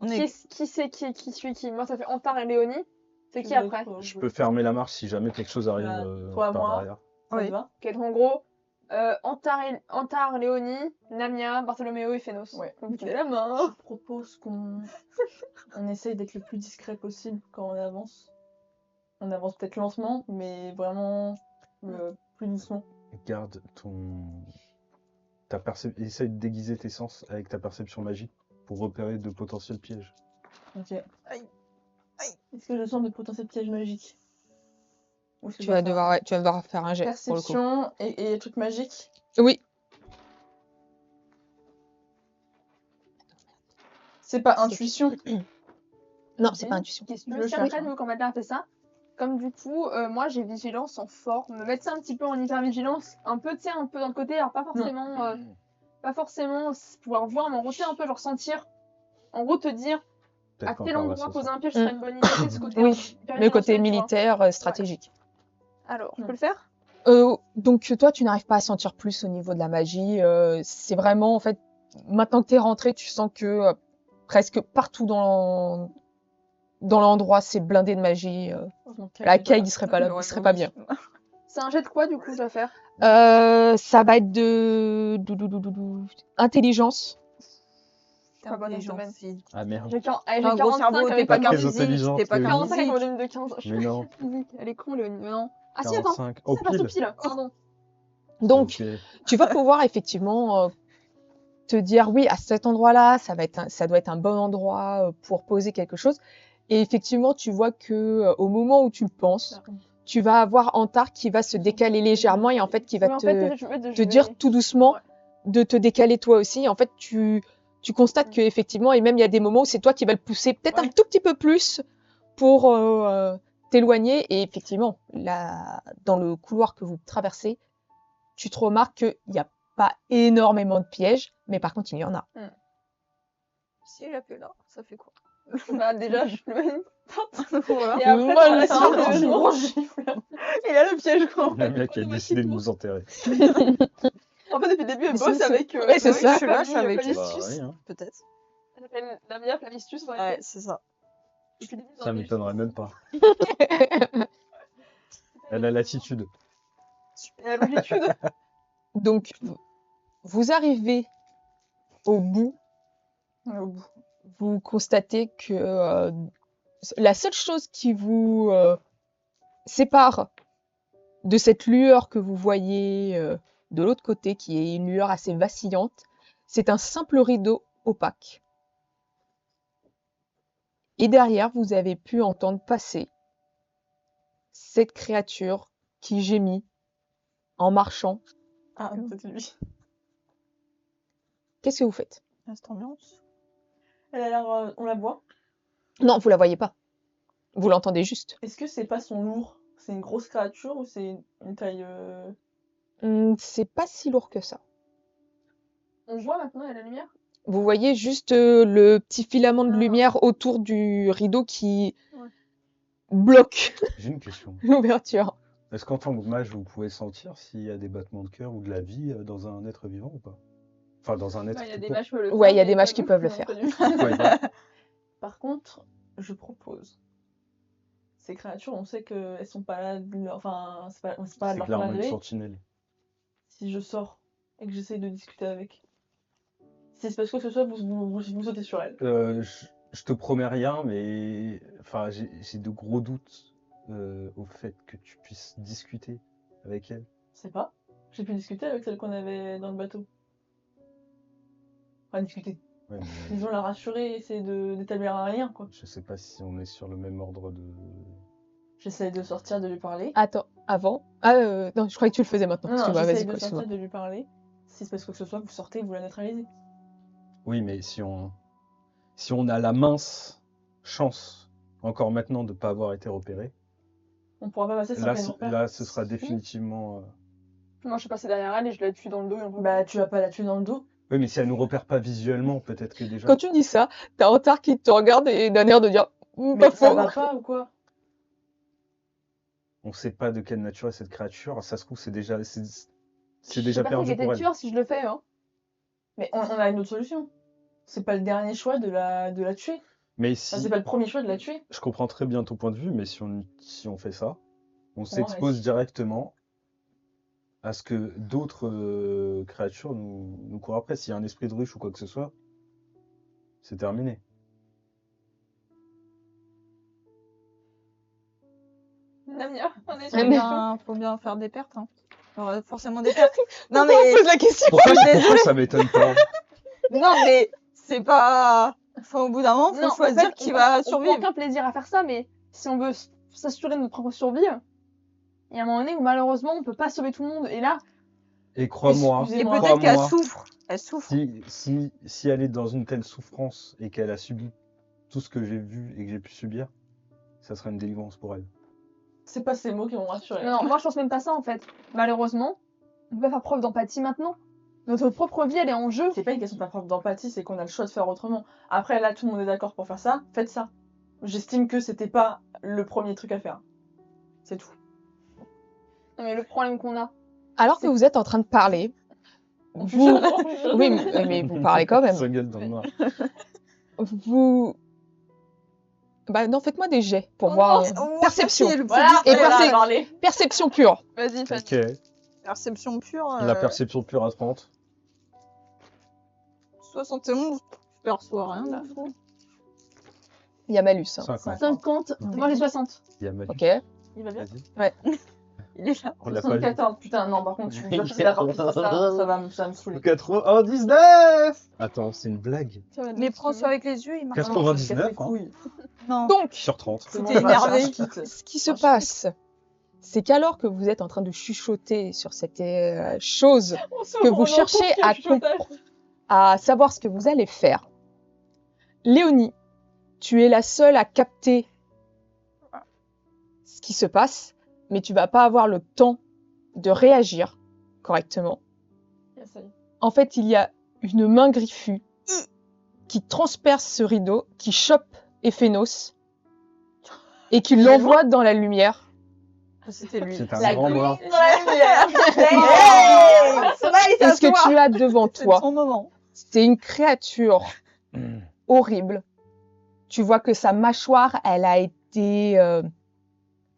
On est- Qui c'est qui suit qui? Moi, ça fait Antar et Léonie. C'est qui après? Je peux fermer la marche si jamais quelque chose arrive Bah, toi, par moi. derrière. Ça Oui. te va? Ok, donc en gros, Antar, Léonie, Namia, Bartholoméo et Phénos. Ouais. Donc vous avez la main. Je propose qu'on on essaye d'être le plus discret possible quand on avance. On avance peut-être lentement, mais vraiment plus doucement. Garde essaye de déguiser tes sens avec ta perception magique pour repérer de potentiels pièges. Ok. Est-ce que je sens de potentiels pièges magiques? Ou est-ce que Tu je vas dois faire devoir faire un jet pour le coup. perception et trucs magiques? Oui. C'est pas intuition. Non, c'est Ok. pas intuition. Question. Je le Si cherche, après, hein. nous, quand Madeleine a fait ça, comme du coup, moi j'ai vigilance en fort, me mettre ça un petit peu en hyper-vigilance, un peu, tu sais, un peu dans le côté, alors pas forcément pouvoir voir, mais en gros, tu sais, un peu genre sentir, en gros te dire Peut-être à qu'en tel parle endroit ce poser soir. un piège serait une bonne idée, c'est ce côté. Oui, hyper-vigilance, Le côté tu vois. militaire, stratégique. Alors, je Mm. peux le faire? Donc toi, tu n'arrives pas à sentir plus au niveau de la magie. C'est vraiment, en fait, maintenant que tu es rentré, tu sens que presque partout dans l'endroit, c'est blindé de magie. La caille, il serait pas là, il serait pas bien. C'est un jet de quoi, du coup, je dois faire? Ça va être de intelligence. Pas bonne dans ce domaine. Ah merde. J'ai Un gros 45 cerveau, avec t'es pas Très physique, intelligente, t'es pas oui. 45 avec mon physique. volume de 15. Je Mais suis non. physique. Elle est con, le non. Ah si, attends. 45. Ça Oh, passe au pile. pile. Pardon. Donc, Ok. tu vas pouvoir effectivement te dire oui, à cet endroit-là, ça doit être un bon endroit pour poser quelque chose. Et effectivement, tu vois que au moment où tu le penses, tu vas avoir Antar qui va se décaler légèrement et en fait qui va Mais en fait, je te vais- dire tout doucement Ouais. de te décaler toi aussi. En fait, tu constates que effectivement, et même il y a des moments où c'est toi qui vas le pousser peut-être un Ouais. tout petit peu plus pour t'éloigner. Et effectivement, là, dans le couloir que vous traversez, tu te remarques qu'il n'y a pas énormément de pièges, mais par contre, il y en a. Si elle a fait là, ça fait quoi? Bah, déjà, je le mets. Voilà. Et après, Moi, dans la ça, suite, un je gros gifle. Il a le piège quoi. Le mec a décidé de nous enterrer. En fait, depuis le début, elle Mais bosse c'est- avec. ouais, c'est ça. Je suis là, je suis avec eux. Bah Flavistus. oui, hein. Peut-être. Elle s'appelle Lamia Flavistus. Ouais, c'est ça. Depuis le début, Ça m'étonnerait même pas. Elle a l'attitude. Et la longitude. Donc, vous arrivez au bout, vous constatez que la seule chose qui vous sépare de cette lueur que vous voyez de l'autre côté, qui est une lueur assez vacillante, c'est un simple rideau opaque. Et derrière, vous avez pu entendre passer cette créature qui gémit en marchant. Ah, peut-être lui. Qu'est-ce que vous faites? Cette ambiance. Elle a l'air. On la voit. Non, vous la voyez pas. Vous l'entendez juste. Est-ce que c'est pas son lourd? C'est une grosse créature ou c'est une taille. C'est pas si lourd que ça. On voit maintenant, il y a la lumière. Vous voyez juste le petit filament de Ah. lumière autour du rideau qui Ouais. bloque J'ai une question. l'ouverture. Est-ce qu'en tant que mage, vous pouvez sentir s'il y a des battements de cœur ou de la vie dans un être vivant ou pas? Enfin, dans un être Il y a tout des court. mages qui peuvent le Ouais, faire. il y a mais des mages pas qui nous. peuvent le Non, faire. pas nous. Ouais, bah, Par contre, je propose. Ces créatures, on sait qu'elles sont pas là. Enfin, c'est pas de c'est leur clairement une plein gré. sentinelle. Si je sors et que j'essaye de discuter avec. Si c'est parce que ce soit, vous sautez sur elle. Je te promets rien, mais enfin, j'ai de gros doutes au fait que tu puisses discuter avec elle. Je sais pas. J'ai pu discuter avec celle qu'on avait dans le bateau. Enfin, discuter. Ouais, mais Disons la rassurer, essayer d'établir un lien, quoi. je sais pas si on est sur le même ordre de. J'essaye de sortir, de lui parler. Attends, avant. Ah, non, je croyais que tu le faisais maintenant. Non, Excuse-moi, j'essaye vas-y, de excuse-moi. sortir, de lui parler. Si c'est parce que ce soit, vous sortez, vous la neutralisez. Oui, mais si on a la mince chance encore maintenant de pas avoir été repéré, On pourra pas passer sans là, qu'elle nous repère. là, ce sera définitivement. Moi, je suis passée derrière elle et je la tue dans le dos. Et on peut... Bah, tu vas pas la tuer dans le dos. Oui, mais si elle nous repère pas visuellement, peut-être que déjà. Quand tu dis ça, t'as Antar qui te regarde et d'un air de dire Mais pas ça faux. va pas ou quoi? On sait pas de quelle nature est cette créature. Ça se trouve, c'est déjà Je déjà sais pas perdu qui était pour elle. tueur si je le fais. Hein. Mais on a une autre solution. C'est pas le dernier choix de la tuer. Mais Enfin, si, c'est pas le premier choix de la tuer. je comprends très bien ton point de vue, mais si on fait ça, on reste. s'expose directement à ce que d'autres créatures nous courent après. S'il y a un esprit de ruche ou quoi que ce soit, c'est terminé. Namia, on est sur Ah, une mais- question. Faut bien faire des pertes. Hein. Il y aura forcément des pertes. Non mais, On pose la question. Pourquoi ça m'étonne pas? non mais, c'est pas. Enfin, au bout d'un moment, faut Non, en choisir fait, qui on va prend survivre. aucun plaisir à faire ça, mais si on veut s'assurer de notre propre survie, il y a un moment donné où malheureusement on peut pas sauver tout le monde. Et là, Et crois-moi, Et Excusez-moi. peut-être qu'elle crois-moi, souffre. Elle souffre. si elle est dans une telle souffrance et qu'elle a subi tout ce que j'ai vu et que j'ai pu subir, ça sera une délivrance pour elle. C'est pas ces mots qui vont rassurer. non, moi je pense même pas ça en fait. Malheureusement, on peut pas faire preuve d'empathie maintenant. Notre propre vie elle est en jeu. C'est pas une question de preuve d'empathie, c'est qu'on a le choix de faire autrement. Après, là, tout le monde est d'accord pour faire ça, faites ça. J'estime que c'était pas le premier truc à faire. C'est tout. Non, mais le problème qu'on a, Alors que vous êtes en train de parler, vous... oui, mais vous parlez quand même. Sa gueule dans le noir. vous... Bah non, faites-moi des jets pour Oh voir. Oh, Perception. merci, le petit Voilà, Et bébé, voilà, percep- parler. Perception pure. Vas-y, fais Ok. perception pure. La perception pure à 30. 71, je perçois rien du tout. Il y a malus. hein. 50. 50. Moi j'ai 60. Il y a Manu. Ok. Il va bien. Vas-y. Il est là. On l'a pas vu. 74. Putain, non, par contre, je suis sûr que la partie ça va me saouler. 99. Attends, c'est une blague. Mais prends-toi avec les yeux, il marche. 99 hein, Non. Donc, sur 30. C'était énervé. ce qui se passe, c'est qu'alors que vous êtes en train de chuchoter sur cette chose, que vous cherchez à savoir ce que vous allez faire, Léonie, tu es la seule à capter ce qui se passe, mais tu vas pas avoir le temps de réagir correctement. En fait, il y a une main griffue qui transperce ce rideau, qui chope Ephénos et qui l'envoie dans la lumière. C'était lui. C'est un La grand grille noir. dans la lumière. Et ce que tu as devant C'est toi, son moment. c'est une créature horrible. Tu vois que sa mâchoire, elle a été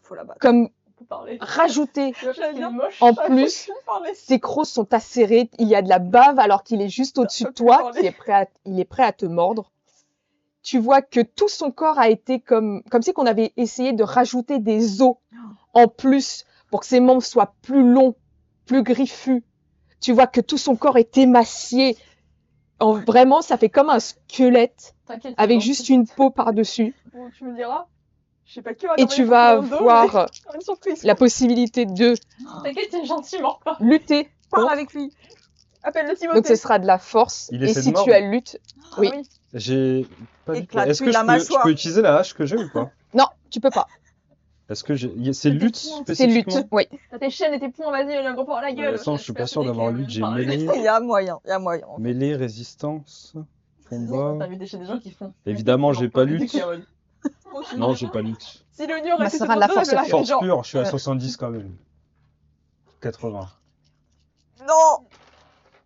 Faut la battre. comme On peut parler. rajoutée. Il est moche. En plus, ses crocs sont acérés, il y a de la bave alors qu'il est juste au-dessus de toi, il est prêt à te mordre. Tu vois que tout son corps a été comme si qu'on avait essayé de rajouter des os en plus pour que ses membres soient plus longs, plus griffus. Tu vois que tout son corps est émacié. Vraiment, ça fait comme un squelette T'inquiète. avec juste une peau par-dessus. Bon, tu me diras. Je sais pas qui. Et tu vas voir Une surprise. la possibilité de T'inquiète, t'es gentiment pas. lutter. Parle contre. avec lui. Appelle le Timothée. Donc ce sera de la force. Il Et essaie de si tu mordre. as lutte, oui. Ah oui. J'ai pas du tout. Éclate-lui Est-ce que la je mâchoire. peux utiliser la hache que j'ai ou pas? Non, tu peux pas. Est-ce que c'est lutte C'est spécifiquement? lutte. Oui. T'as tes chaînes et tes poings, vas-y, il a un gros à la gueule. Attends, je suis pas sûr d'avoir lutte. J'ai mêlée, Il y a moyen, il y a moyen. mêlée, résistance, combat. T'as vu des chaînes des gens qui font. Évidemment, j'ai pas lutte. Lutte. Non, j'ai pas lutte. Si le Nior Bah, était ça sera de la sur toi, force il avait pure. Force genre- pure, je suis à 70 quand même. 80. Non.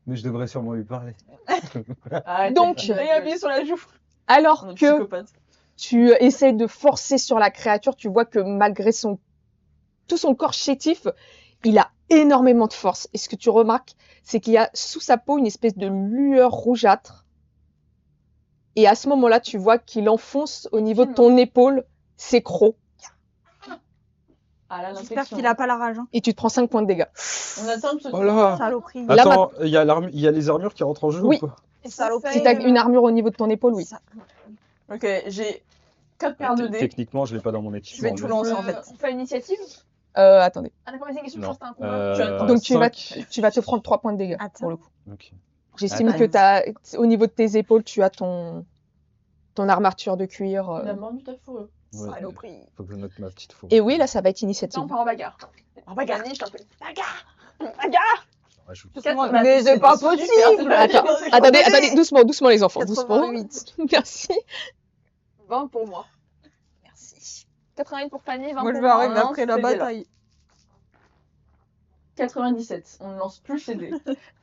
Mais je devrais sûrement lui parler. Arrête, Donc- t'as appuyé sur la joue. Alors On est que psychopathe. tu essaies de forcer sur la créature, tu vois que malgré tout son corps chétif, il a énormément de force. Et ce que tu remarques, c'est qu'il y a sous sa peau une espèce de lueur rougeâtre. Et à ce moment-là, tu vois qu'il enfonce au niveau de ton épaule ses crocs. Ah là, J'espère l'infection. qu'il a pas la rage. Hein. Et tu te prends 5 points de dégâts. On attend de se Oh là! Saloperie. Là, Attends, il y a les armures qui rentrent en jeu Oui. ou pas? Saloperie. Si t'as une armure au niveau de ton épaule, oui. Ok, j'ai 4 paires de dés. Techniquement, je l'ai pas dans mon Je équipement. vais tout mais- lancer en fait. On fait l'initiative. Attendez. Ah d'accord, mais c'est question, je Non. pense que t'as un combat. Donc tu vas, 5. tu vas te prendre 3 points de dégâts, Attends. pour le coup. Ok. J'estime Attends. que au niveau de tes épaules, tu as ton armature de cuir. On a mordu ta fourrure. Ouais, Saloperie. faut que je note ma petite faute. Et oui, là, ça va être Tiens, initiative. on part en bagarre. En bagarre, je t'en prie. Bagarre. Bagarre. Rajoute. Mais c'est pas Super, possible. c'est pas Attends, possible. attendez, doucement les enfants, doucement. 88. Merci. 20 pour moi. Merci. 88 pour Fanny, 20 Moi, je pour vais arriver Lance, après la c'est déjà. bataille. 97. On ne lance plus ces dés.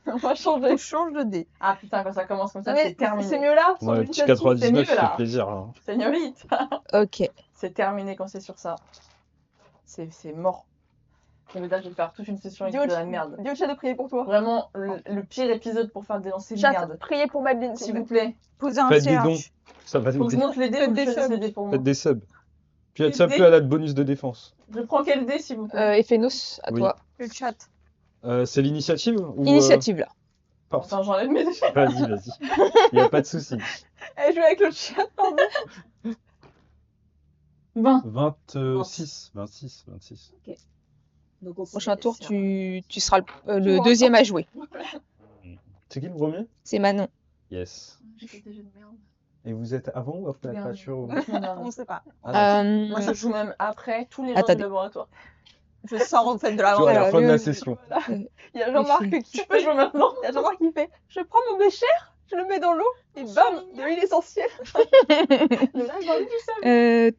On va changer. On change de dé. Ah putain, quand ça commence comme ça, Ah, mais c'est terminé. C'est mieux là. sur Ouais, le l'initiative, petit 99 c'est mieux fait là. plaisir. Hein. Seigneurite. Ok. C'est terminé quand c'est sur ça. C'est mort. Et là, je vais faire toute une session avec de la merde. Dis au chat de prier pour toi. Vraiment, le pire épisode pour faire dénoncer Chat, merde. priez pour Madeleine, S'il vous plaît. Posez un Faites des CH. dons. Ça va Faut nous que je monte les dés Faites ou que des je fasse subs. les dés pour moi. Faites des subs. Puis Des être sub dés. plus à la bonus de défense. Je prends quel dé, s'il vous plaît Ephénos, à Oui. toi. Le chat. C'est l'initiative ou, Initiative, là. pardon. Enfin, j'enlève mes dés. Vas-y. Il n'y a pas de souci. Elle joue avec le chat, pardon. 20. 26. Donc, Au prochain tour, tu seras le vois, deuxième à jouer. C'est qui le premier? C'est Manon. Yes. J'ai fait des jeux de merde. Et vous êtes avant ou après la Merde. créature ou- On sait pas. Ah, Moi, je joue même après tous les gens du Attendez. laboratoire. Je sors en fait de la tu vois, à la alors, fin de la le- session. Il y a Jean-Marc qui Tu peux jouer maintenant. Il y a Jean-Marc qui fait je prends mon bécher, je le mets dans l'eau et bam, de l'huile essentielle. Le live en ligne, tout seul.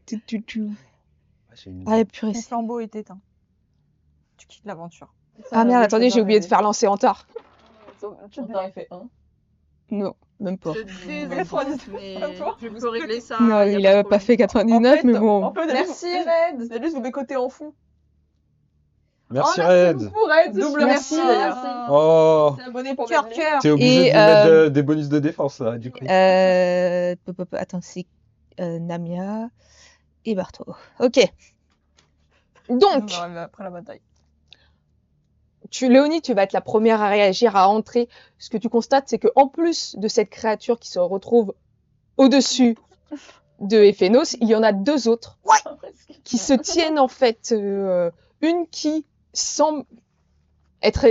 J'ai une- Ah, purée. Mon flambeau est éteint. Tu quittes l'aventure. Ah merde, attendez, j'ai oublié de faire lancer en tard. Attends, il fait 1. Non, même pas. J'ai 99, mais comme toi. je peux régler ça. Non, y il pas de a pas fait problème. 99, En fait, mais bon. en fait, Merci, Red. Red. C'est juste vous bécoter en fond. Merci, Oh, Red. Merci beaucoup, Red. Double merci, d'ailleurs. Oh, C'est abonné pour Cœur, Bentley. cœur. t'es obligé Et, de lui mettre des bonus de défense, là, du coup. Attends, c'est Namia et Barto. Ok. Donc, Après la bataille. Léonie, tu vas être la première à réagir, à entrer. Ce que tu constates, c'est qu'en plus de cette créature qui se retrouve au-dessus de Ephénos, il y en a deux autres qui se tiennent en fait. Une qui semble être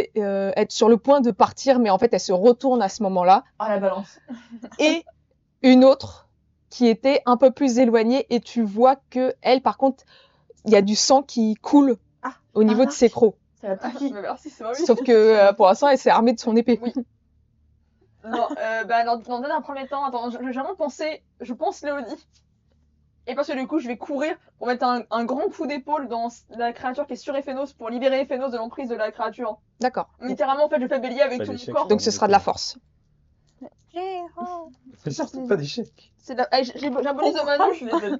sur le point de partir, mais en fait elle se retourne à ce moment-là. Ah, la balance. Et une autre qui était un peu plus éloignée et tu vois que elle, par contre, il y a du sang qui coule au niveau de ses crocs. C'est la Taki. Merci, c'est vrai. Sauf que pour l'instant, elle s'est armée de son épée. Oui. Non, dans un premier temps, attends, j'ai vraiment pensé, je pense Léonie. Et parce que du coup, je vais courir pour mettre un grand coup d'épaule dans la créature qui est sur Ephénos pour libérer Ephénos de l'emprise de la créature. D'accord. Littéralement, en fait, je fais bélier avec Pas tout mon d'échec. corps. Donc ce sera de la force. Fais surtout pas d'échec. C'est j'ai un bonus de Manu.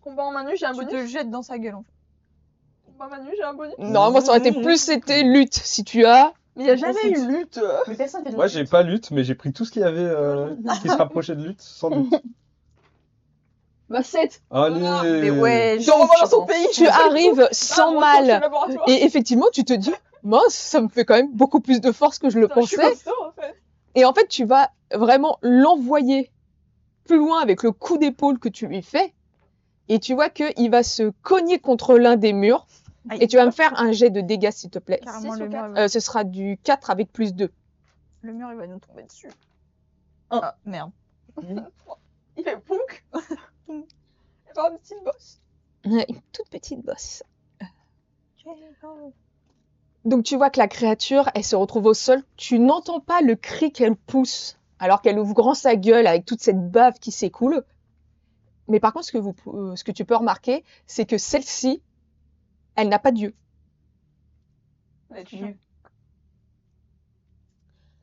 Combat en Manu, j'ai un Tu bonus. te le jettes dans sa gueule. En fait. Combat Manu, j'ai un bonus. Non, moi ça aurait été plus c'était lutte. Si tu as. Mais il n'y a jamais eu lutte. Mais personne fait de Moi, j'ai pas lutte, mais j'ai pris tout ce qu'il y avait qui se rapprochait de lutte, sans lutte. Bah 7. Allez. Mais ouais, Je renvoie dans son pays. Tu arrives sans Ah, mal. laboratoire. Et effectivement, tu te dis, mince, ça me fait quand même beaucoup plus de force que je le Putain, je suis pensais. costaud, en fait. Et en fait, tu vas vraiment l'envoyer plus loin avec le coup d'épaule que tu lui fais. Et tu vois qu'il va se cogner contre l'un des murs. Aïe. Et tu vas me faire un jet de dégâts, s'il te plaît. Carrément, Six le ou mur, quatre il va... Ce sera du 4 avec plus 2. le mur, il va nous tomber dessus. Un. Ah, merde. Il fait pouk. Il va avoir une petite bosse. Une toute petite bosse. Donc tu vois que la créature, elle se retrouve au sol. Tu n'entends pas le cri qu'elle pousse alors qu'elle ouvre grand sa gueule avec toute cette bave qui s'écoule. Mais par contre, ce que tu peux remarquer, c'est que celle-ci, elle n'a pas d'yeux. Ouais, tu joues.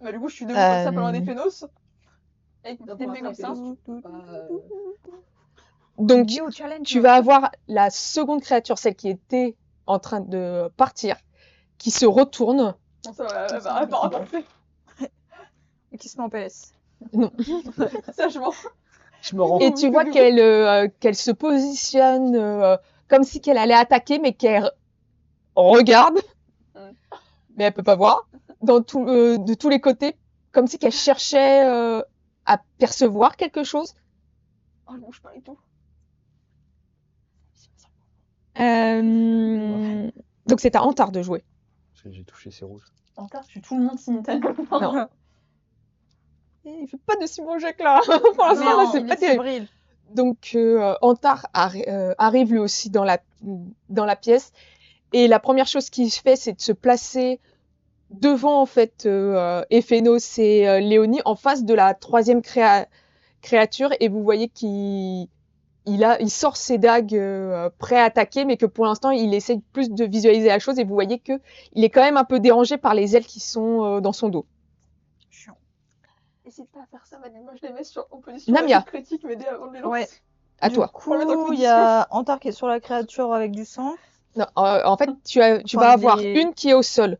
Bah, du coup, je suis debout comme ça, pas loin des Phénos. Avec une petite épée comme ça. Donc Yo, challenge. tu vas avoir la seconde créature, celle qui était en train de partir, qui se retourne. Bon, ça va, elle va raconter. Et qui se met en PS. Sagement. Je me rends Et tu vois qu'elle se positionne comme si qu'elle allait attaquer, mais qu'elle regarde, mais elle peut pas voir, de tous les côtés, comme si qu'elle cherchait à percevoir quelque chose. Oh, je bouge pas et tout. Donc c'est à Antar de jouer. J'ai touché, c'est rouge. En tard, je suis tout le monde simultanément. Non. Il fait pas de si bon jet que là. Pour l'instant, là, c'est pas terrible. fébrile. Donc Antar arrive lui aussi dans la pièce et la première chose qu'il fait, c'est de se placer devant en fait Ephénos et Léonie en face de la troisième créature et vous voyez qu'il sort ses dagues prêt à attaquer, mais que pour l'instant il essaie plus de visualiser la chose et vous voyez que il est quand même un peu dérangé par les ailes qui sont dans son dos. Chiant. N'hésite pas à faire ça, Manu. Moi, je les mets en position Namia. critique, m'aider avant de les lancer. Ouais. À Du toi. coup, mettre en il y a Antar qui est sur la créature avec du sang. Non, en fait, tu vas Enfin, avoir des- une qui est au sol,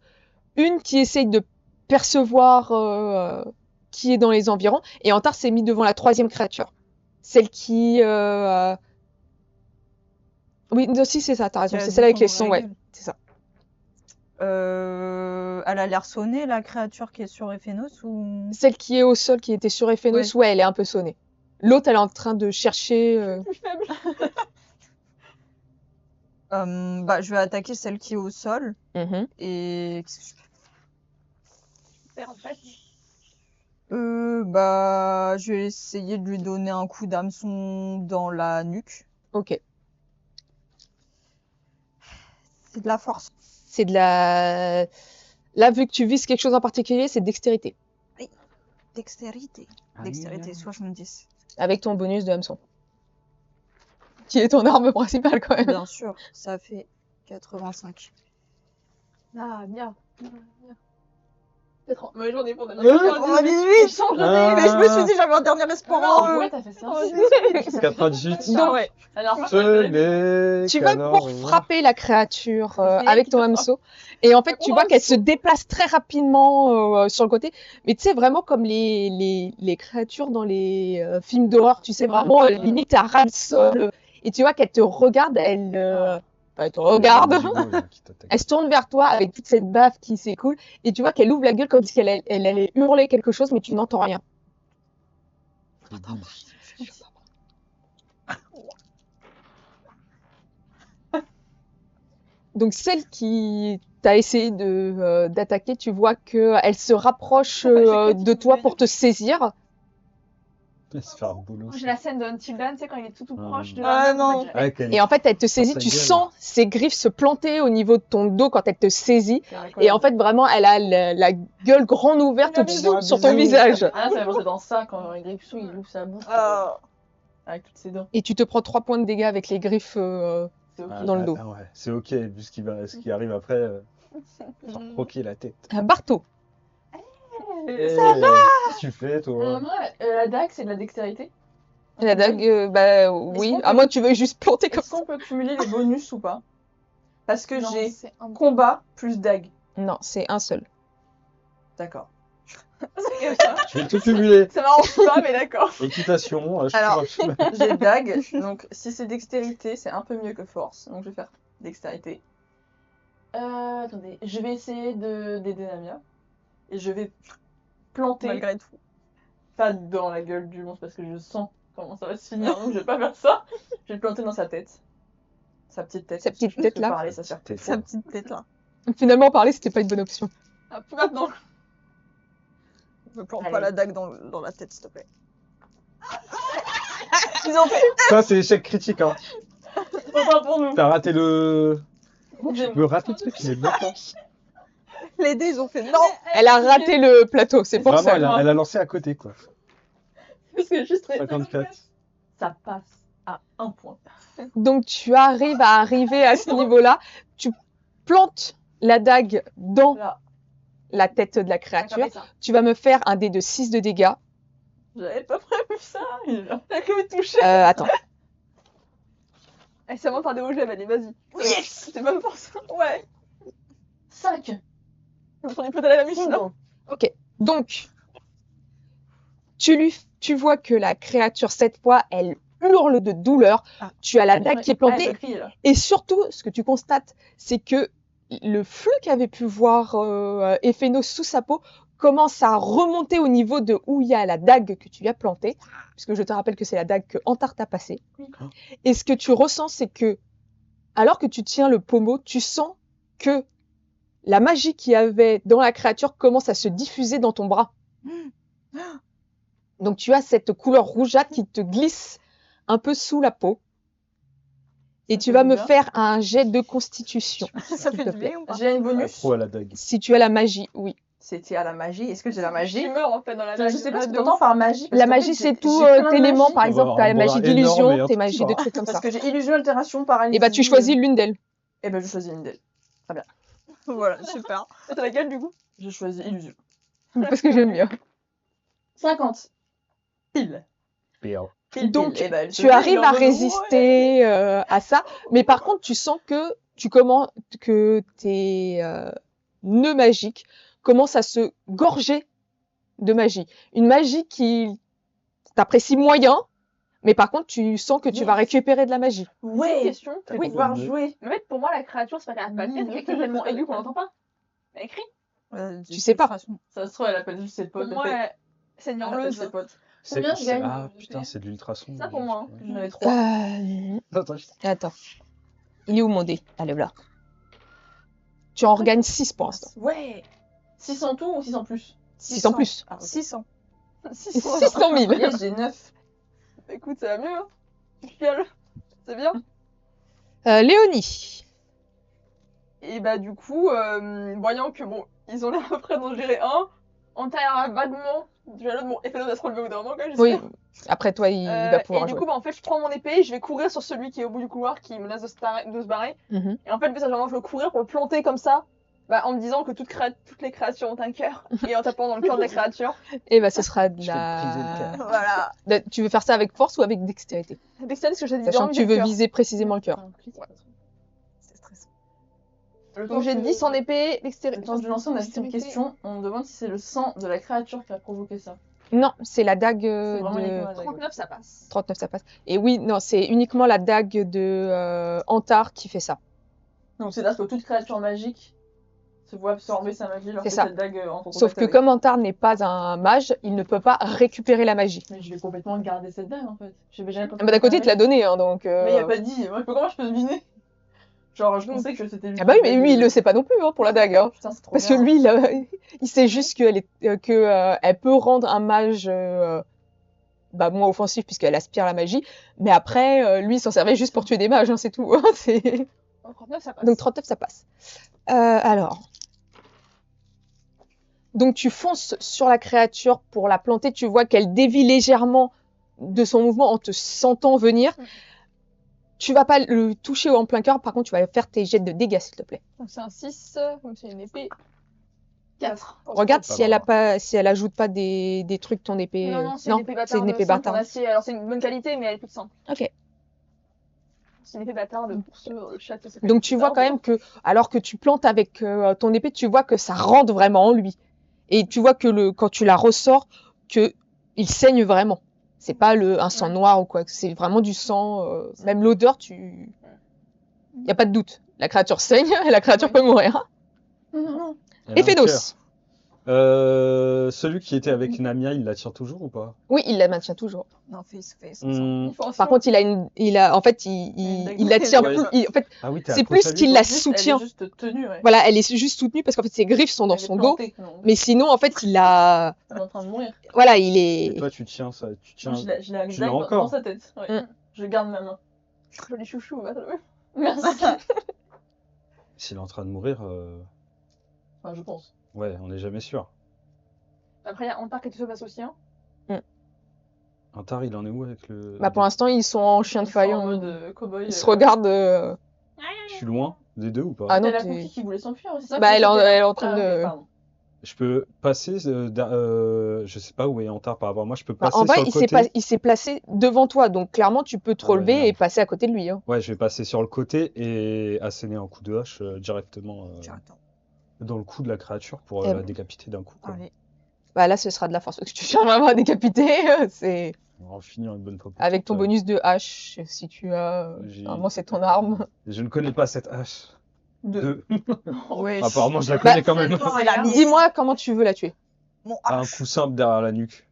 une qui essaye de percevoir qui est dans les environs, et Antar s'est mis devant la troisième créature. Celle qui... Oui, aussi c'est ça, t'as raison, qui a c'est du celle avec sang les dans sons, la ouais, gueule. c'est ça. Elle a l'air sonnée, la créature qui est sur Ephénos, ou... Celle qui est au sol, qui était sur Ephénos, ouais, elle est un peu sonnée. L'autre, elle est en train de chercher... Plus faible. je vais attaquer celle qui est au sol. Mhm. Et... Faire en fait. je vais essayer de lui donner un coup d'hameçon dans la nuque. Ok. C'est de la force. C'est de la... Là, vu que tu vises quelque chose en particulier, c'est dextérité. Dextérité. Dextérité, 70. Avec ton bonus de hameçon. Qui est ton arme principale, quand même. Bien sûr, ça fait 85. Ah, bien. Peut-être mais j'en ai pour 98. change de Ah. Mais je me suis dit, j'avais un dernier espoir. Non, en eux. pourquoi t'as fait ça 98. Donc, ouais. Alors, Ce n'est tu qu'un vas au pour revoir. frapper la créature C'est avec qui ton te hameçon. Et en fait, tu Mon vois qu'elle se déplace très rapidement sur le côté. Mais tu sais, vraiment comme les créatures dans les films d'horreur, tu sais, vraiment limite à ras le sol. Et tu vois qu'elle te regarde, elle te regarde. Il y a un animal, là, qui t'attaque. Elle se tourne vers toi avec toute cette baffe qui s'écoule. Et tu vois qu'elle ouvre la gueule comme si elle allait hurler quelque chose, mais tu n'entends rien. C'est boum. Donc celle qui t'a essayé d'attaquer, tu vois qu'elle se rapproche de toi pour te saisir. Elle va se faire un boulot. J'ai la scène de Until Dawn, tu sais, quand il est tout Ah, proche de Ah, la non. Ah, qu'elle- Et en fait, elle te saisit, Sa tu gueule. sens ses griffes se planter au niveau de ton dos quand elle te saisit. Et en fait, vraiment, elle a la gueule grande ouverte Un bisous bisou. sur ton visage. Ah, ça va dans ça quand il griffe sous, il ouvre sa bouche Ah. avec toutes ses dents. Et tu te prends 3 points de dégâts avec les griffes. C'est ok. Ah, dans le dos. Ah ouais, c'est ok, vu ce qui arrive après, genre croquer la tête. Barto, Ça va. Qu'est-ce que tu fais, toi? Moi, la dague, c'est de la dextérité. la dague, bah oui. qu'on À peut- moins que tu veuilles juste planter comme Est-ce ça. qu'on peut cumuler les bonus ou pas? Parce que Non, j'ai c'est un combat plus dague. Non, c'est un seul. D'accord. Je vais tout cumuler. Ça m'arrange pas, mais d'accord. Équitation, Alors. J'ai dague, donc si c'est dextérité, c'est un peu mieux que force. Donc je vais faire dextérité. Attendez, je vais essayer d'aider Namia. Et je vais planter, Malgré tout. pas dans la gueule du monstre parce que je sens comment ça va se finir, donc je vais pas faire ça. Je vais le planter dans sa tête. Sa petite tête. Sa petite Parce que tête, là. Parler, ça sert T'es Sa petite tête là. Finalement, parler, c'était pas une bonne option. Ah, plus maintenant. Me plante Allez. pas la dague dans la tête, s'il te plaît. Ils ont fait. Ça, c'est échec critique, hein. Enfin pour nous. T'as raté le. J'ai- Tu peux rater le truc, il est bien pas. Les dés, ils ont fait non. Elle a raté le plateau, c'est pour Vraiment, ça. elle a lancé à côté, quoi. C'est juste 54. Ça passe à 1 point. Donc tu arrives à arriver à ce niveau-là, tu plantes la dague dans Là, la tête de la créature, tu vas me faire un dé de 6 de dégâts. j'avais pas prévu ça. T'as cru me toucher. Attends, Eh, ça monte un dé au jet, allez, vas-y. Yes. C'est même pour ça. Ouais. 5. On est peut-être à la machine. hein. donc tu vois que la créature cette fois, elle hurle de douleur, Ah. tu as la dague qui est plantée, Ah, je crie, là. et surtout, ce que tu constates, c'est que le flux qu'avait pu voir Ephénos sous sa peau commence à remonter au niveau de où il y a la dague que tu lui as plantée, puisque je te rappelle que c'est la dague que Antar t'a passée. Oui. Et ce que tu ressens, c'est que, alors que tu tiens le pommeau, tu sens que la magie qu'il y avait dans la créature commence à se diffuser dans ton bras. Donc tu as cette couleur rougeâtre qui te glisse un peu sous la peau. Et tu fait vas du me bien. faire un jet de constitution. Ça s'il fait te du plaît. bien ou pas? J'ai une bonus. Trop à la dague. Si tu as la magie, oui. C'était à la magie. Est-ce que j'ai la Tu magie? meurs en fait dans la Je sais pas ce que de t'entends ouf. par magie. parce La qu'en magie, fait, c'est j'ai tout plein de élément. magies. Par On va exemple, avoir tu as un la bras magie énorme et d'illusion, un tes tout magies de bras. trucs comme ça. Parce que j'ai illusion, altération, paralysie. Et bah tu choisis l'une d'elles. Et ben je choisis une d'elles. Voilà, super. T'as laquelle du coup? Je choisis illusion. Parce que j'aime mieux. 50. Pile. Péo. Donc, Eh ben, elle se tu fait, arrives elle est à en mode, ouais. résister à ça, mais par contre, tu sens que tes nœuds magiques commencent à se gorger de magie. Une magie qui t'apprécie moyen, mais par contre, tu sens que tu vas récupérer de la magie. Une Ouais. question. Je vais Oui. pouvoir jouer. Mais en fait, pour moi, la créature, c'est pas qu'elle arrête pas de crier, c'est qu'elle est tellement aiguë qu'on l'entend pas. Elle crie. Tu sais pas. Ça se trouve, elle appelle juste ses Pour potes. moi, c'est une Elle appelle hurleuse. ses potes. C'est- Combien je gagne Ah putain, c'est de l'ultrason. Ça pour moi. Ouais. J'en avais 3. Attends, Attends. Il est où mon dé? Allez, voilà. Tu en regagnes 6 pour l'instant. Ouais. 600 tout ou 600 plus? 6 en plus. Ah, ok. 600. 600 000. Yes, j'ai 9. Écoute, ça va mieux. Hein. Je chiale. C'est bien. Léonie. Et bah du coup, voyant que bon, ils ont l'air à peu près d'en gérer un, Antaïra vaguement, du l'autre, bon, Ephénos va se relever au bout d'un moment quand même, Oui. j'espère. Après toi, il va pouvoir et du jouer. coup, bah, en fait, je prends mon épée et je vais courir sur celui qui est au bout du couloir qui menace de se barrer. Mhm. Et en fait, le message vraiment, je veux courir pour le planter comme ça, Bah, en me disant que toutes les créatures ont un cœur, et en tapant dans le cœur de la créature. Et bah, ce sera de Je vais te briser le cœur. Voilà. Tu veux faire ça avec force ou avec dextérité? Dextérité, ce que j'ai dit, Sachant que tu veux viser précisément le cœur. C'est stressant. Donc j'ai 10 en épée, dextérité. Le temps de lancer, on a juste une question. On me demande si c'est le sang de la créature qui a provoqué ça. Non, c'est la dague C'est vraiment de... uniquement la dague. 39, ça passe. 39, ça passe. Et oui, non, c'est uniquement la dague de Antar qui fait ça. Donc c'est-à-dire que toute créature magique se voit absorber sa magie lorsque C'est ça. cette dague entre en Sauf contact que avec. comme Antar n'est pas un mage, il ne peut pas récupérer la magie. Mais je vais complètement garder cette dague en fait. J'avais jamais Ah bah, d'un côté, il te l'a donné, hein, donc... Mais il a pas dit. Moi, comment je peux deviner? Genre, je pensais que c'était. Ah bah oui, mais lui, il le sait pas non plus, hein, pour la dague. Hein. Putain, c'est trop Parce bien. que lui, il sait juste elle peut rendre un mage moins offensif puisqu'elle aspire la magie. Mais après, lui, il s'en servait juste pour tuer des mages, hein, c'est tout. Hein, c'est... Oh, 39, ça passe. Donc 39, ça passe. Alors. Donc tu fonces sur la créature pour la planter. Tu vois qu'elle dévie légèrement de son mouvement en te sentant venir. Tu vas pas le toucher en plein cœur. Par contre, tu vas faire tes jets de dégâts, s'il te plaît. Donc c'est un 6, donc c'est une épée. 4. Regarde pas si elle grave. ajoute pas des trucs ton épée. Non, c'est une épée bâtarde. c'est une épée simple en bâtarde. acier. Alors c'est une bonne qualité, mais elle est toute simple. Ok. C'est une épée bâtarde pour ceux le chat. Donc tu vois quand même que, alors que tu plantes avec ton épée, tu vois que ça rentre vraiment en lui. Et tu vois que quand tu la ressors, que il saigne vraiment. C'est pas un sang noir ou quoi. C'est vraiment du sang. Même l'odeur, y a pas de doute. La créature saigne et la créature peut mourir. Non. Elle a Et un Phénos. cœur. Celui qui était avec Namia, il l'attire toujours ou pas? Oui, il la maintient toujours. Non, fais ça. Par contre, il l'attire Ouais. plus. En fait, Ah oui, t'es c'est accroché plus à lui, qu'il toi la Elle soutient. est juste tenue, ouais. Voilà, elle est juste soutenue parce qu'en fait ses griffes sont dans Elle est son dos. plantée, non. Mais sinon, en fait, il a. Elle est en train de mourir. Voilà, il Et est. toi, tu tiens ça. Tu tiens. Moi, je l'ai tu dague l'as dans encore sa tête. Ouais. Mm. Je garde ma main. Joli chouchou. Merci. S'il est en train de mourir, Enfin, je pense. ouais, on n'est jamais sûr. Après, il y a Antar qui se passe aussi. Hein. Antar, il en est où avec le. Bah, pour l'instant, ils sont en chien de faille. En mode cow-boy. Ils se regardent. Je suis loin des deux ou pas? Ah non, Elle a t'es- compris qui voulait s'enfuir aussi. Bah, elle est en train Ah, ok, de. pardon. Je peux passer. Je sais pas où est Antar par rapport à moi. Je peux Bah, passer en vrai, sur le côté. il s'est placé devant toi, donc clairement, tu peux te Ah ouais, relever et merde. passer à côté de lui. Hein. Ouais, je vais passer sur le côté et asséner un coup de hache directement Attends. dans le cou de la créature pour Eh la ben. décapiter d'un coup. Quoi. Allez. Bah, là, ce sera de la force. Parce que tu cherches vraiment à décapiter. C'est On va en finir une bonne fois. pour avec ton toutes. bonus de hache, si tu as. J'ai- Normalement, c'est ton arme. Je ne connais pas cette hache. Deux. Ouais. Apparemment, je la Bah, connais quand même. C'est la mise. Dis-moi comment tu veux la tuer. Mon Un hache. coup simple derrière la nuque.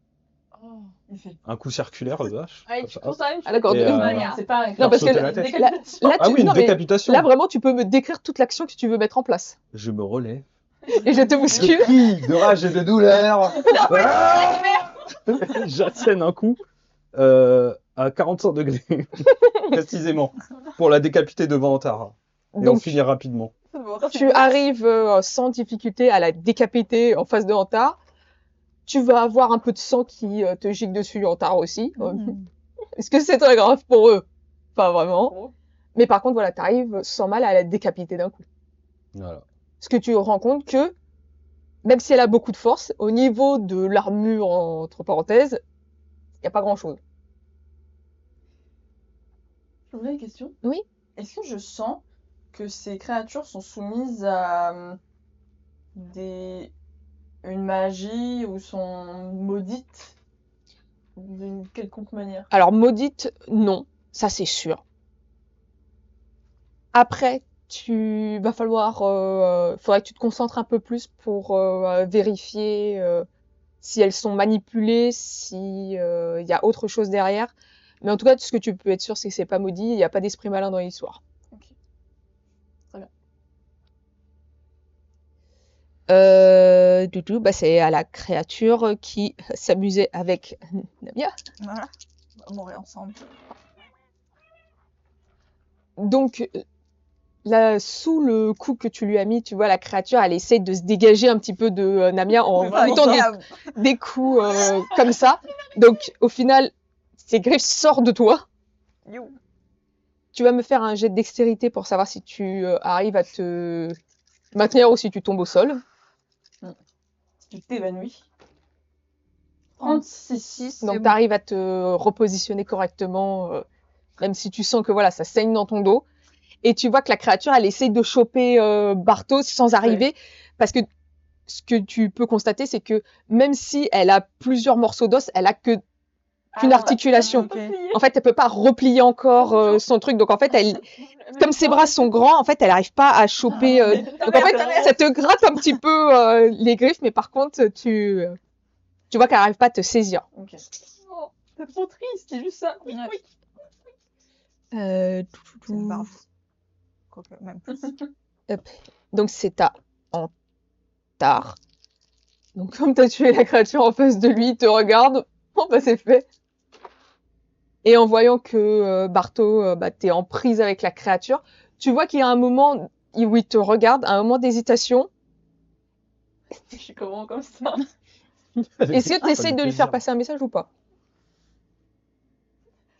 Oh, il fait. Un coup circulaire de hache. Allez, comme tu ça, prends hop. ça, tu Ah, d'accord. Et, C'est pas un Non, parce que sauter la tête. décapitation. Là, Ah oui, une non, mais décapitation. là, vraiment, tu peux me décrire toute l'action que tu veux mettre en place. Je me relève. Et je te Je bouscule. crie de rage et de douleur. Ah J'assène un coup à 45 degrés, précisément, pour la décapiter devant Antara. Et on Donc, finit rapidement. tu arrives sans difficulté à la décapiter en face de Antar. Tu vas avoir un peu de sang qui te gicle dessus, Antar aussi. Est-ce que c'est très grave pour eux? Pas vraiment. Mais par contre, voilà, tu arrives sans mal à la décapiter d'un coup. Voilà. Parce que tu te rends compte que, même si elle a beaucoup de force, au niveau de l'armure, entre parenthèses, il n'y a pas grand-chose. Je me pose une question. Oui. Est-ce que je sens que ces créatures sont soumises à une magie ou sont maudites d'une quelconque manière? Alors, maudite, non. Ça, c'est sûr. Après, faudrait que tu te concentres un peu plus pour vérifier si elles sont manipulées, si il y a autre chose derrière. Mais en tout cas, ce que tu peux être sûr, c'est que c'est pas maudit, il n'y a pas d'esprit malin dans l'histoire. Ok. Très bien. C'est à la créature qui s'amusait avec Namia. Voilà. On va mourir ensemble. Donc, là, sous le coup que tu lui as mis, tu vois, la créature, elle essaie de se dégager un petit peu de Namia en foutant des coups comme ça. Donc, au final, ses griffes sortent de toi. Tu vas me faire un jet de dextérité pour savoir si tu arrives à te Maintenir aussi, tu tombes au sol. Tu t'évanouis. 36. Donc, tu arrives à te repositionner correctement, même si tu sens que voilà, ça saigne dans ton dos. Et tu vois que la créature, elle essaye de choper Bartos sans arriver. Parce que ce que tu peux constater, c'est que même si elle a plusieurs morceaux d'os, elle a qu'une articulation. Ok. En fait, elle peut pas replier encore son truc. Donc, en fait, comme ses bras sont grands, en fait, elle n'arrive pas à choper. Donc, en fait, ça te gratte un petit peu les griffes, mais par contre, tu vois qu'elle n'arrive pas à te saisir. Ok. Oh, c'est trop triste, c'est juste ça. Oui, Ouais. oui. C'est une barbe. Quoique, même plus. Donc, c'est à Antar. Donc, comme tu as tué la créature en face de lui, il te regarde. Bon, bah, c'est fait. Et en voyant que Barto, t'es en prise avec la créature, tu vois qu'il y a un moment où il te regarde, un moment d'hésitation. Je suis comment comme ça? Est-ce que tu Ça essayes fait de lui plaisir. faire passer un message ou pas?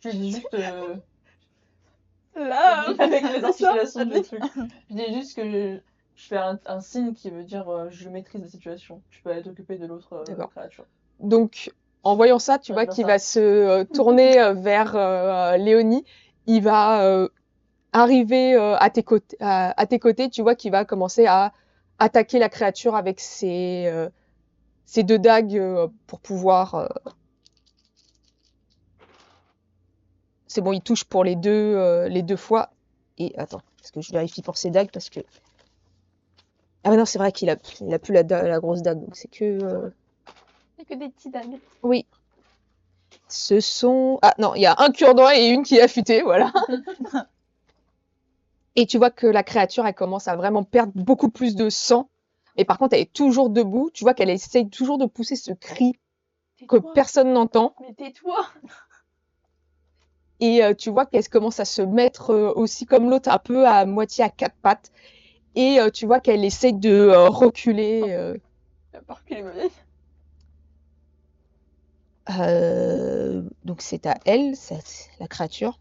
Je dis juste Là, avec les articulations du truc. Je dis juste que je fais un signe qui veut dire je maîtrise la situation. Je peux aller t'occuper de l'autre D'accord. créature. Donc, en voyant ça, tu Ouais, vois je vois qu'il ça. va se tourner vers Léonie. Il va arriver à tes côtés. Tu vois qu'il va commencer à attaquer la créature avec ses deux dagues pour pouvoir. C'est bon, il touche pour les deux fois. Et attends, parce que je vérifie pour ses dagues parce que. Ah mais non, c'est vrai qu'il a plus la grosse dague, donc c'est que. il y a que des petits dagues. Oui. Ce sont. Ah non, il y a un cure-dent et une qui est affûtée, voilà. Et tu vois que la créature, elle commence à vraiment perdre beaucoup plus de sang. Et par contre, elle est toujours debout. Tu vois qu'elle essaye toujours de pousser ce cri que Tais-toi. personne n'entend. Mais tais-toi. Et tu vois qu'elle commence à se mettre aussi comme l'autre, un peu à moitié à quatre pattes. Et tu vois qu'elle essaye de reculer. Elle a pas reculé ma vieille. Donc c'est à elle, c'est la créature.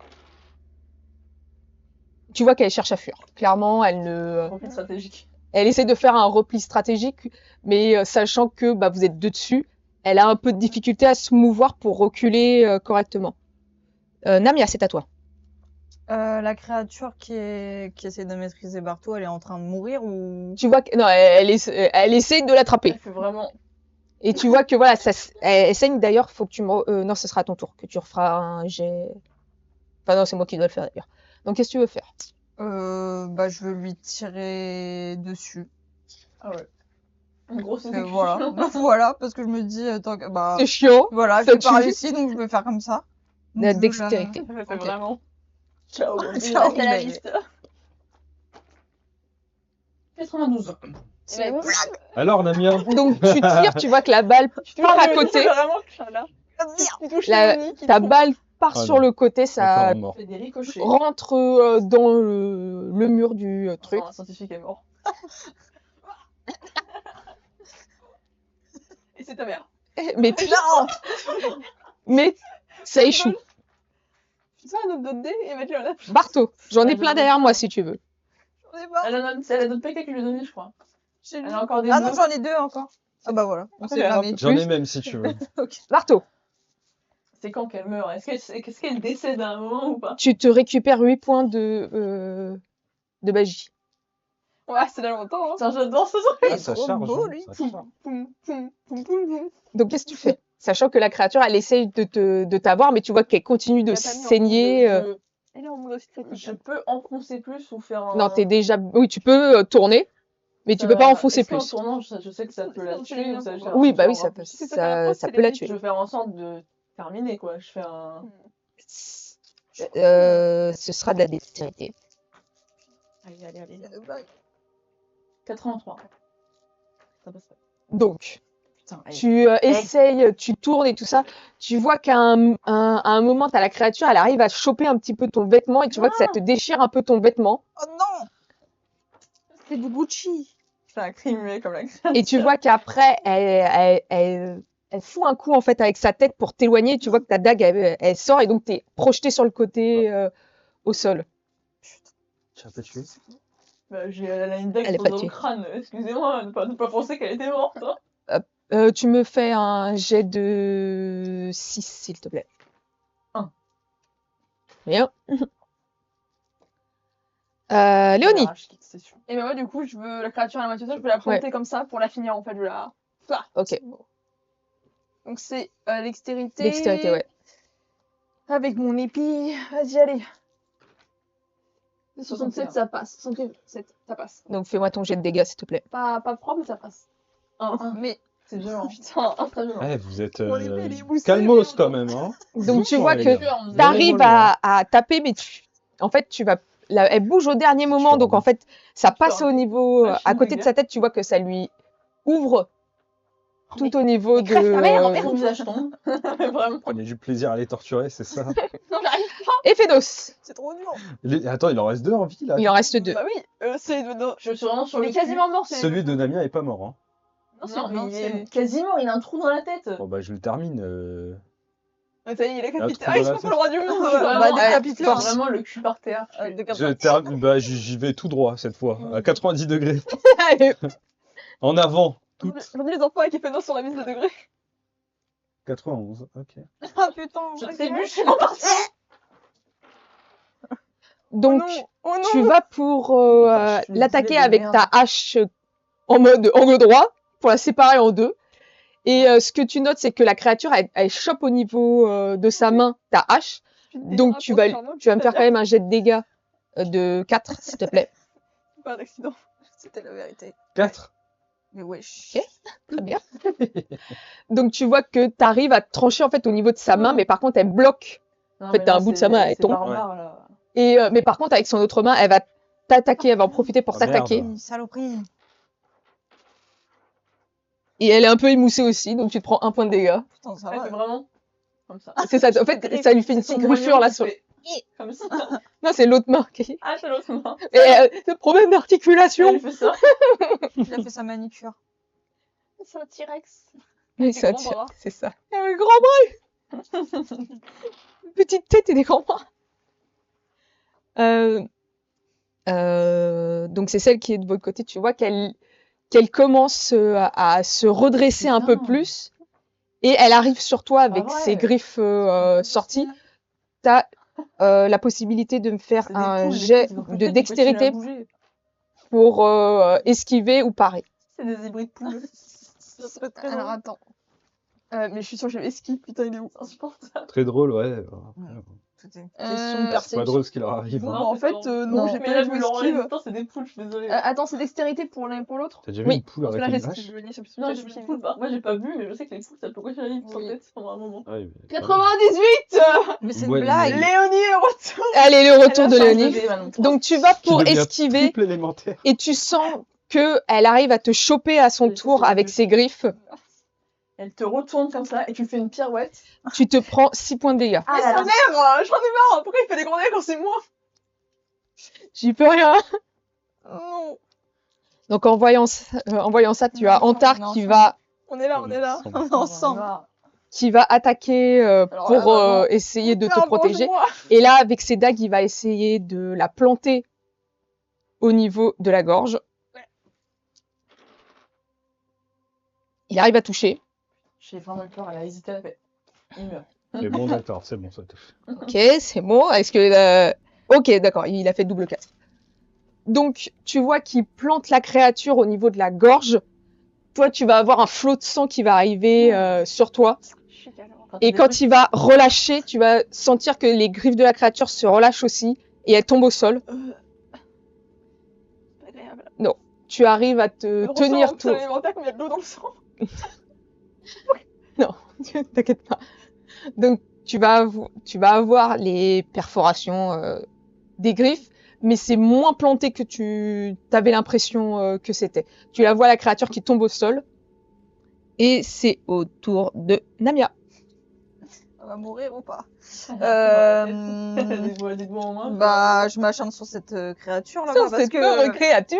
Tu vois qu'elle cherche à fuir. Clairement, Repli stratégique. elle essaie de faire un repli stratégique, mais sachant que vous êtes deux dessus, elle a un peu de difficulté à se mouvoir pour reculer correctement. Namia, c'est à toi. La créature qui essaie de maîtriser Barto, elle est en train de mourir ou... Tu vois que non, elle essaie de l'attraper. Elle fait vraiment. Et tu vois que voilà, elle saigne d'ailleurs. Faut que tu me, non, ce sera à ton tour que tu referas un jet. Enfin non, c'est moi qui dois le faire d'ailleurs. Donc qu'est-ce que tu veux faire? Je veux lui tirer dessus. Ah ouais. Une grosse Voilà, voilà, parce que je me dis, tant que, C'est chiant. voilà, ça je pas tue. réussi, donc je vais faire comme ça. Donc, La je veux dextérité. Elle fait Ok. vraiment. Ciao. Ciao, Hasta la bébé. vista. 92. C'est bon. Alors, Namia, Donc tu tires, tu vois que la balle part à côté. Vraiment que je suis là. Il touche Léonie qui Ta tombe. balle part Ah sur non. le côté, encore ça un mort. Fait des ricochets. rentre dans le mur du truc. Non, un scientifique est mort. Et c'est ta mère. Mais mais ça échoue. Je fais un autre dé et mettre-le là. Barto, j'en ai plein derrière moi si tu veux. J'en ai pas. Elle a d'autres paquets que je lui ai donné, je crois. Elle a encore des Ah non, œufs. j'en ai deux encore. Ah bah voilà, on Ah, sait j'ai un jamais. peu. J'en ai Plus. même si tu veux. Barto, C'est quand qu'elle meurt? Est-ce qu'elle décède à un moment ou pas? tu te récupères 8 points de magie. Ouais, c'est là longtemps. Hein. Putain, j'adore ce truc. Ah, ça trop charge. beau, hein, lui. ça charge. Poum, poum, poum, poum, poum. Donc qu'est-ce que tu fais? Sachant que la créature, elle essaye de t'avoir, mais tu vois qu'elle continue de Elle a pas mis en saigner. Elle est en mode aussi critique. Je peux enfoncer plus ou faire un. Non, t'es déjà. Oui, tu peux tourner, mais tu peux pas enfoncer Est-ce qu'en plus. tournant, je sais que ça peut la Non, tuer ou ça c'est gère Oui, un bah oui, sort ça en peut, plus. Si c'est pas la faute, ça c'est peut les la vies. tuer. Je veux faire en sorte de terminer quoi. Je fais un. Ce sera de la dextérité. Allez. 83. Ça passe pas. Donc, Putain, allez. tu essayes, tu tournes et tout ça. Tu vois qu'à un moment, t'as la créature, elle arrive à choper un petit peu ton vêtement et tu vois que ça te déchire un peu ton vêtement. Oh non! C'est du Gucci. C'est un crime muet comme la créature. Et tu vois qu'après, elle fout un coup en fait avec sa tête pour t'éloigner. Tu vois que ta dague, elle sort et donc t'es projeté sur le côté au sol. Tu as pas tué? Bah, elle a une dague Elle est dans pas le tuée. crâne. Excusez-moi, ne pas penser qu'elle était morte. Hein. Tu me fais un jet de 6, s'il te plaît. 1. Bien. Léonie. C'est sûr. Et ben moi, du coup, je veux la créature à la moitié seule, je veux la planter comme ça pour la finir en fait. Je veux la. Voilà. Ok. Donc c'est l'extérité. Dextérité, ouais. Avec mon épi. Vas-y, allez. 67, ça passe. 67, ça passe. Donc fais-moi ton jet de dégâts, s'il te plaît. Pas propre, mais ça passe. Mais c'est violent. Putain. Très violent. Ouais, vous êtes Mon épée, elle est émoussée, calmos mais quand même, hein. Donc tu Doucement, vois les que gars. on t'arrives Mollo, hein. à taper, mais en fait, elle bouge au dernier moment, suis donc en en fait, ça passe suis en au niveau, Ah, je suis à une côté de bagarre. sa tête, tu vois que ça lui ouvre tout au niveau crève ta mère, en de... fait. Mon visage tombe. Vraiment. Prenez du plaisir à les torturer, c'est ça. Non, j'arrive. Ephénos. C'est trop dur. Attends, il en reste 2 en vie là. Il en reste 2. Bah oui, c'est de. Je suis vraiment sur Il le est quasiment mort. c'est- Celui de Namia est pas mort. Hein. Non, Non, mais c'est- quasiment, il a un trou dans la tête. Bon bah je le termine. Ah, ça y est, il est Ah, capitaine. trop Ah, il dans se la fout pour le roi du monde. Vraiment, Bah, décapite-le. vraiment le cul par terre. J'y vais tout droit cette fois, à 90 degrés. Allez. En avant, J'en toutes. ai les enfants avec Ephénos sur la mise de degré. 91, ok. Ah putain, Je ok. trébuche, je suis en partie. Donc, Oh non. tu vas pour Je suis une l'attaquer boulet de avec merde. ta hache en mode angle droit, pour la séparer en deux. Et ce que tu notes, c'est que la créature, elle chope au niveau de sa main ta hache. Donc, tu vas me faire quand même un jet de dégâts de 4, s'il te plaît. Pas d'accident. C'était la vérité. 4. Mais wesh. Ok. Très bien. Donc, tu vois que tu arrives à trancher en fait au niveau de sa main, mais par contre, elle bloque. En fait, t'as un bout de sa main, elle tombe. Et, mais par contre, avec son autre main, elle va t'attaquer, elle va en profiter pour Ah, merde. t'attaquer. Saloperie. Et elle est un peu émoussée aussi, donc tu te prends un point de dégâts. Putain, ça Elle va. fait vraiment comme ça. C'est ça, en fait, ça lui fait une petite griffure là sur. Comme ça. Non, c'est l'autre main. Ah, c'est l'autre main. Et le problème d'articulation. Elle fait ça. Il a fait sa manicure. C'est un T-Rex. Mais des ça grands tire, bras. c'est ça. Elle a un grand bras. Une petite tête et des grands bras. Donc c'est celle qui est de votre côté. Tu vois qu'elle commence à se redresser un peu Putain. plus. Et elle arrive sur toi avec Ah ouais. ses griffes sorties. Tu as la possibilité de me faire C'est des un poules, les jet poules, ils vont de continuer dextérité à bouger. pour esquiver ou parer. C'est des hybrides poules. Ça serait très Alors drôle. attends. Mais je suis sûre que j'avais ski. Putain, il est où? Insupportable. Très drôle, ouais. C'était une Euh, question de C'est perception. pas drôle ce qui leur arrive. Bon, Hein. en fait, non, j'ai Mais pas là, joué vu leur esquive. résistance, c'est des poules, je suis désolée. Attends, c'est dextérité pour l'un et pour l'autre? T'as déjà vu Oui. une poule Parce que là, arrêter j'ai une vache? esquive. Je sais plus. Non, je j'ai sais vu plus. une poule. Moi, j'ai pas vu, mais je sais que les poules, ça peut continuer à vivre sans Oui. tête pendant un moment. Ouais, mais- 98! Mais c'est une Ouais, blague. mais- Léonie est retour! Allez, le retour de Elle a changé Léonie. bébé, maintenant. Donc tu vas Qui pour devient esquiver triple élémentaire. et tu sens que elle arrive à te choper à son Oui, tour c'est avec vrai. ses griffes. Elle te retourne comme ça et tu fais une pirouette. Tu te prends 6 points de dégâts. Mais sa mère! J'en ai marre! Pourquoi il fait des grands dégâts quand c'est moi? J'y peux rien. Non! Donc en voyant ça, tu as Antar Non, qui ça- va On est là, on est là. On est ensemble. attaquer Alors, pour vraiment, essayer de te Faire protéger. mange-moi. Et là, avec ses dagues, il va essayer de la planter au niveau de la gorge. Il arrive à toucher. J'ai vraiment eu peur, elle a hésité, elle a fait. Il meurt. Mais bon, d'accord, c'est bon, ça touche. Ok, c'est bon. Est-ce que ok, d'accord, il a fait double 4. Donc, tu vois qu'il plante la créature au niveau de la gorge. Toi, tu vas avoir un flot de sang qui va arriver sur toi. Et quand il va relâcher, tu vas sentir que les griffes de la créature se relâchent aussi et elle tombe au sol. Pas agréable. Tu arrives à te Le tenir ressort, tout. c'est alimentaire comme il y a de l'eau dans le sang. T'inquiète pas. Donc, tu vas avoir les perforations des griffes, mais c'est moins planté que tu avais l'impression que c'était. Tu la vois, la créature qui tombe au sol. Et c'est au tour de Namia. On va mourir ou pas? Des doigts en main. Bah, je m'acharne sur cette créature là-bas Sur parce cette pauvre que créature.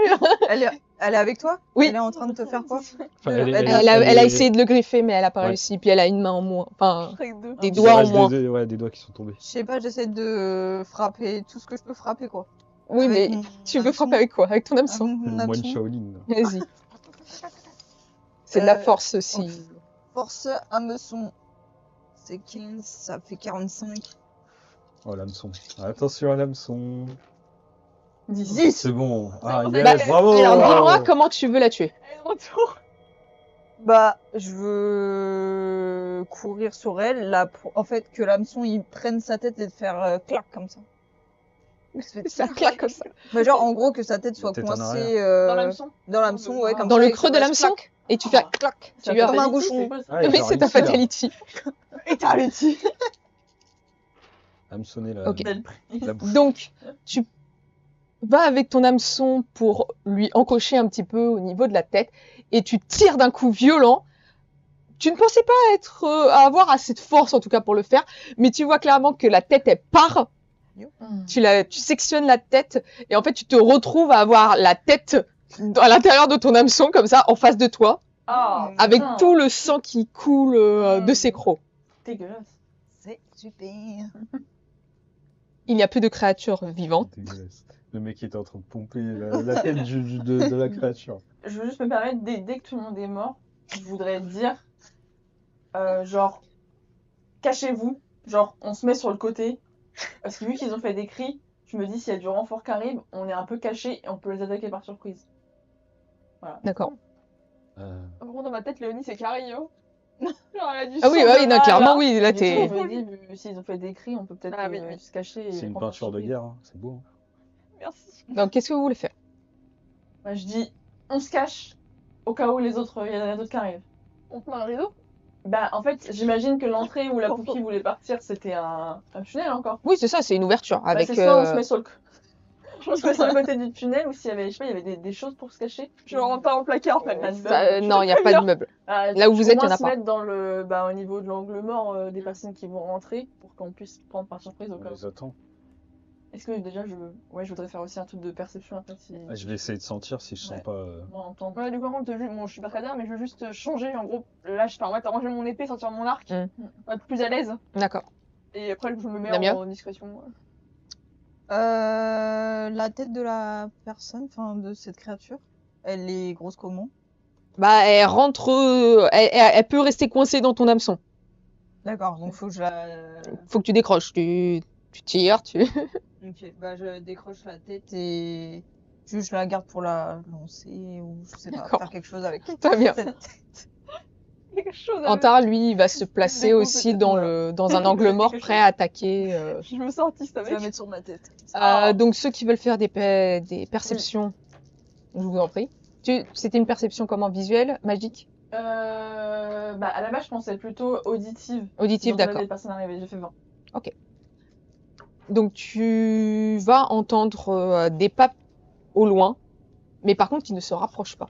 elle est avec toi? Oui. Elle est en train de te faire quoi? Enfin, Elle a est- essayé de le griffer, mais elle a pas Ouais. réussi. Puis elle a une main en moins. Enfin, Avec deux. des il doigts en reste moins. ouais, des doigts qui sont tombés. Je sais pas, j'essaie de frapper tout ce que je peux frapper quoi. Oui, mais Avec mon tu veux hameçon. frapper avec quoi? Avec ton hameçon? Avec mon Le moine hameçon. Shaolin. Vas-y. C'est de la Euh, force aussi. Force hameçon. C'est 15, ça fait 45. Oh, l'hameçon. Attention à l'hameçon. 10. C'est bon. Ah, Bah, yes, bravo! Alors, dis-moi comment tu veux la tuer. Elle est de retour. Bah, je veux courir sur elle, en fait, que l'hameçon il prenne sa tête et de faire clac comme ça. Ça claque comme ça. Bah, genre, en gros, que sa tête soit Tête en coincée Dans l'hameçon. dans l'hameçon, ouais, comme Dans ça, le et que creux ça de fasse l'hameçon? clac. Et tu fais clac. Tu lui as... comme un Fatality, bouchon. c'est quoi ça? Ah, Oui, genre c'est ta ici, là. fatality. Fatality. Hameçonner la, Ok. Belle prise. la bouche. Donc, tu vas avec ton hameçon pour lui encocher un petit peu au niveau de la tête et tu tires d'un coup violent. Tu ne pensais pas à avoir assez de force, en tout cas, pour le faire, mais tu vois clairement que la tête, elle part. Tu sectionnes la tête et en fait, tu te retrouves à avoir la tête à l'intérieur de ton hameçon, comme ça, en face de toi, Ah, avec putain, tout le sang qui coule de ses crocs. dégueulasse. C'est super. Il n'y a plus de créatures vivantes. Dégueulasse. Le mec qui était en train de pomper la tête de la créature. Je veux juste me permettre, dès que tout le monde est mort, je voudrais dire, genre, cachez-vous, genre, on se met sur le côté, parce que vu qu'ils ont fait des cris, je me dis, s'il y a du renfort qui arrive, on est un peu caché et on peut les attaquer par surprise. D'accord. En gros, dans ma tête, Léonie, c'est Carrie, hein. Genre, elle a du Ah oui, sang ah oui, de non, là, clairement, là. oui, là, Et du coup, t'es... je me dis, s'ils ont fait des cris, on peut peut-être Ah oui, oui. se cacher. et C'est une prendre par peinture de surprise. guerre, hein. C'est beau. Hein. Merci. Donc, qu'est-ce que vous voulez faire? Bah, je dis, on se cache, au cas où il y en a d'autres qui arrivent. On te met un rideau. Bah, en fait, j'imagine que l'entrée où la Pouki voulait partir, c'était un tunnel encore. Oui, c'est ça, c'est une ouverture Bah, avec... c'est soit on se met sur le... on se met sur le côté du tunnel, ou s'il y avait, je sais pas, il y avait des choses pour se cacher. Je rentre pas en placard, en fait. non, il n'y a pas de meuble. Là où vous êtes, il y en a se pas. mettre dans le, bah, au niveau de l'angle mort des personnes qui vont rentrer, pour qu'on puisse prendre par surprise au On cas où. les attend. Est-ce que déjà, je voudrais faire aussi un truc de perception après si... Ah, je vais essayer de sentir si je sens Ouais. pas. Moi, en temps... Ouais, du coup, par contre, bon, je suis pas très bien, mais je veux juste changer. En gros, là, on va ranger mon épée, sortir mon arc. Mm. On va être plus à l'aise. D'accord. Et après, je me mets Damien en discrétion. La tête de la personne, enfin, de cette créature, elle est grosse comment? Bah, elle rentre... elle peut rester coincée dans ton hameçon. D'accord, donc faut que je la... Faut que tu décroches. Tu tires, tu... Ok, bah je décroche la tête et juste je la garde pour la lancer ou je sais pas, D'accord. faire quelque chose avec. Très bien. cette tête. Quelque chose à Antar, lui, il va se placer Découper, aussi dans un angle mort, prêt à attaquer. Je me sens artiste Je avec. vais la mettre sur ma tête. Donc, ceux qui veulent faire des perceptions, je vous en prie. C'était une perception comment? Visuelle? Magique? Bah, à la base, je pensais plutôt auditive. Auditive, Donc, on a d'accord. des personnes arrivées, j'ai fait 20. Donc, tu vas entendre des pas au loin, mais par contre, ils ne se rapprochent pas.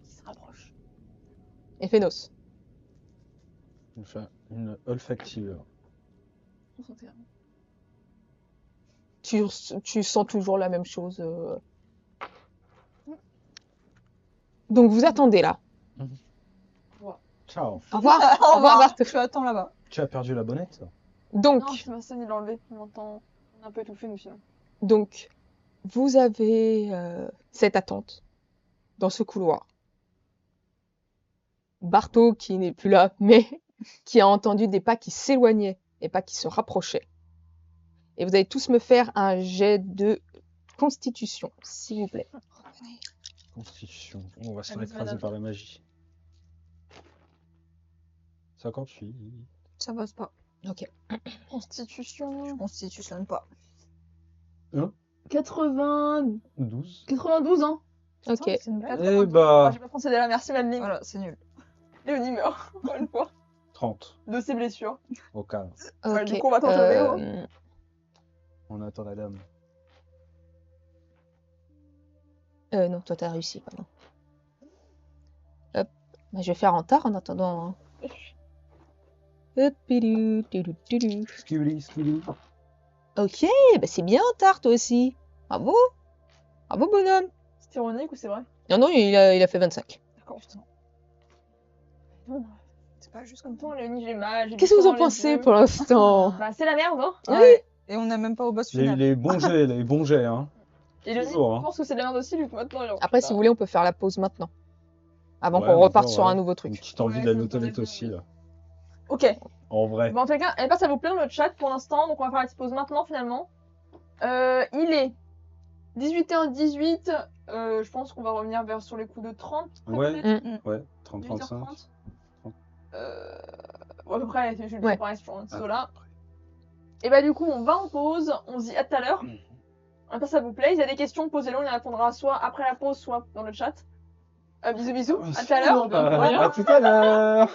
Qui se rapproche. Et Phénos. Enfin, une olfactive. 61. Tu sens toujours la même chose. Donc, vous attendez là. Ciao. Au revoir. Au revoir, Bart. Je attends là-bas. Tu as perdu la bonnette? Donc, Non, Sébastien, il l'a enlevé. On est un peu étouffé, nous, sinon. Donc, vous avez cette attente dans ce couloir. Barto, qui n'est plus là, mais qui a entendu des pas qui s'éloignaient et pas qui se rapprochaient. Et vous allez tous me faire un jet de constitution, s'il vous plaît. Constitution. On va se faire Allez, écraser madame. par la magie. 58. Ça passe pas. Ok. Constitution. Je constitutionne pas. 92, 12. hein. Ok. C'est une blague. Eh bah. J'ai pas procédé là, merci Madeline. Voilà, c'est nul. Léonie meurt, encore une fois, 30. de ses blessures. Au 15. Ouais, Ok. du coup, on va t'en sauver, hein. On attend la dame. Non, toi t'as réussi, pardon. Hop. Bah, je vais faire en tard en attendant. Hein. Hop, pidou, tidou, tidou. Skibidi. Ok, bah c'est bien en tard toi aussi. Bravo. Bravo bonhomme. C'est ironique ou c'est vrai? Non, non, il a fait 25. D'accord, putain. C'est pas juste Comme toi, Léonie, j'ai mal. j'ai Qu'est-ce du que vous sang en dans les pensez yeux. pour l'instant? Bah, c'est la merde, hein. Oui. Et on n'est même pas au boss J'ai eu final. les bons jets, hein. Et le Toujours, je hein. pense que c'est de la merde aussi, vu que maintenant. Après, si vous voulez, on peut faire la pause maintenant. Avant Ouais, qu'on reparte encore, sur ouais. un nouveau Une truc. petite envie Ouais, d'aller ça aux me paraît toilettes bien, aussi, oui. là. Ok. En vrai. Bon, en tout cas, ça vous plaît dans le chat pour l'instant, donc on va faire la petite pause maintenant finalement. Il est 18h18. Je pense qu'on va revenir vers sur les coups de 30. Ouais. peut-être. Ouais, 30-35. 18h30. Bon, à peu près, c'est Ouais. pareil sur ce Ah, là. Et bah, du coup, on va en pause. On se dit à tout à l'heure. Après, ça vous plaît. Il y a des questions, posez-les. On y répondra soit après la pause, soit dans le chat. Bisous, bisous. À tout à l'heure. À tout à l'heure.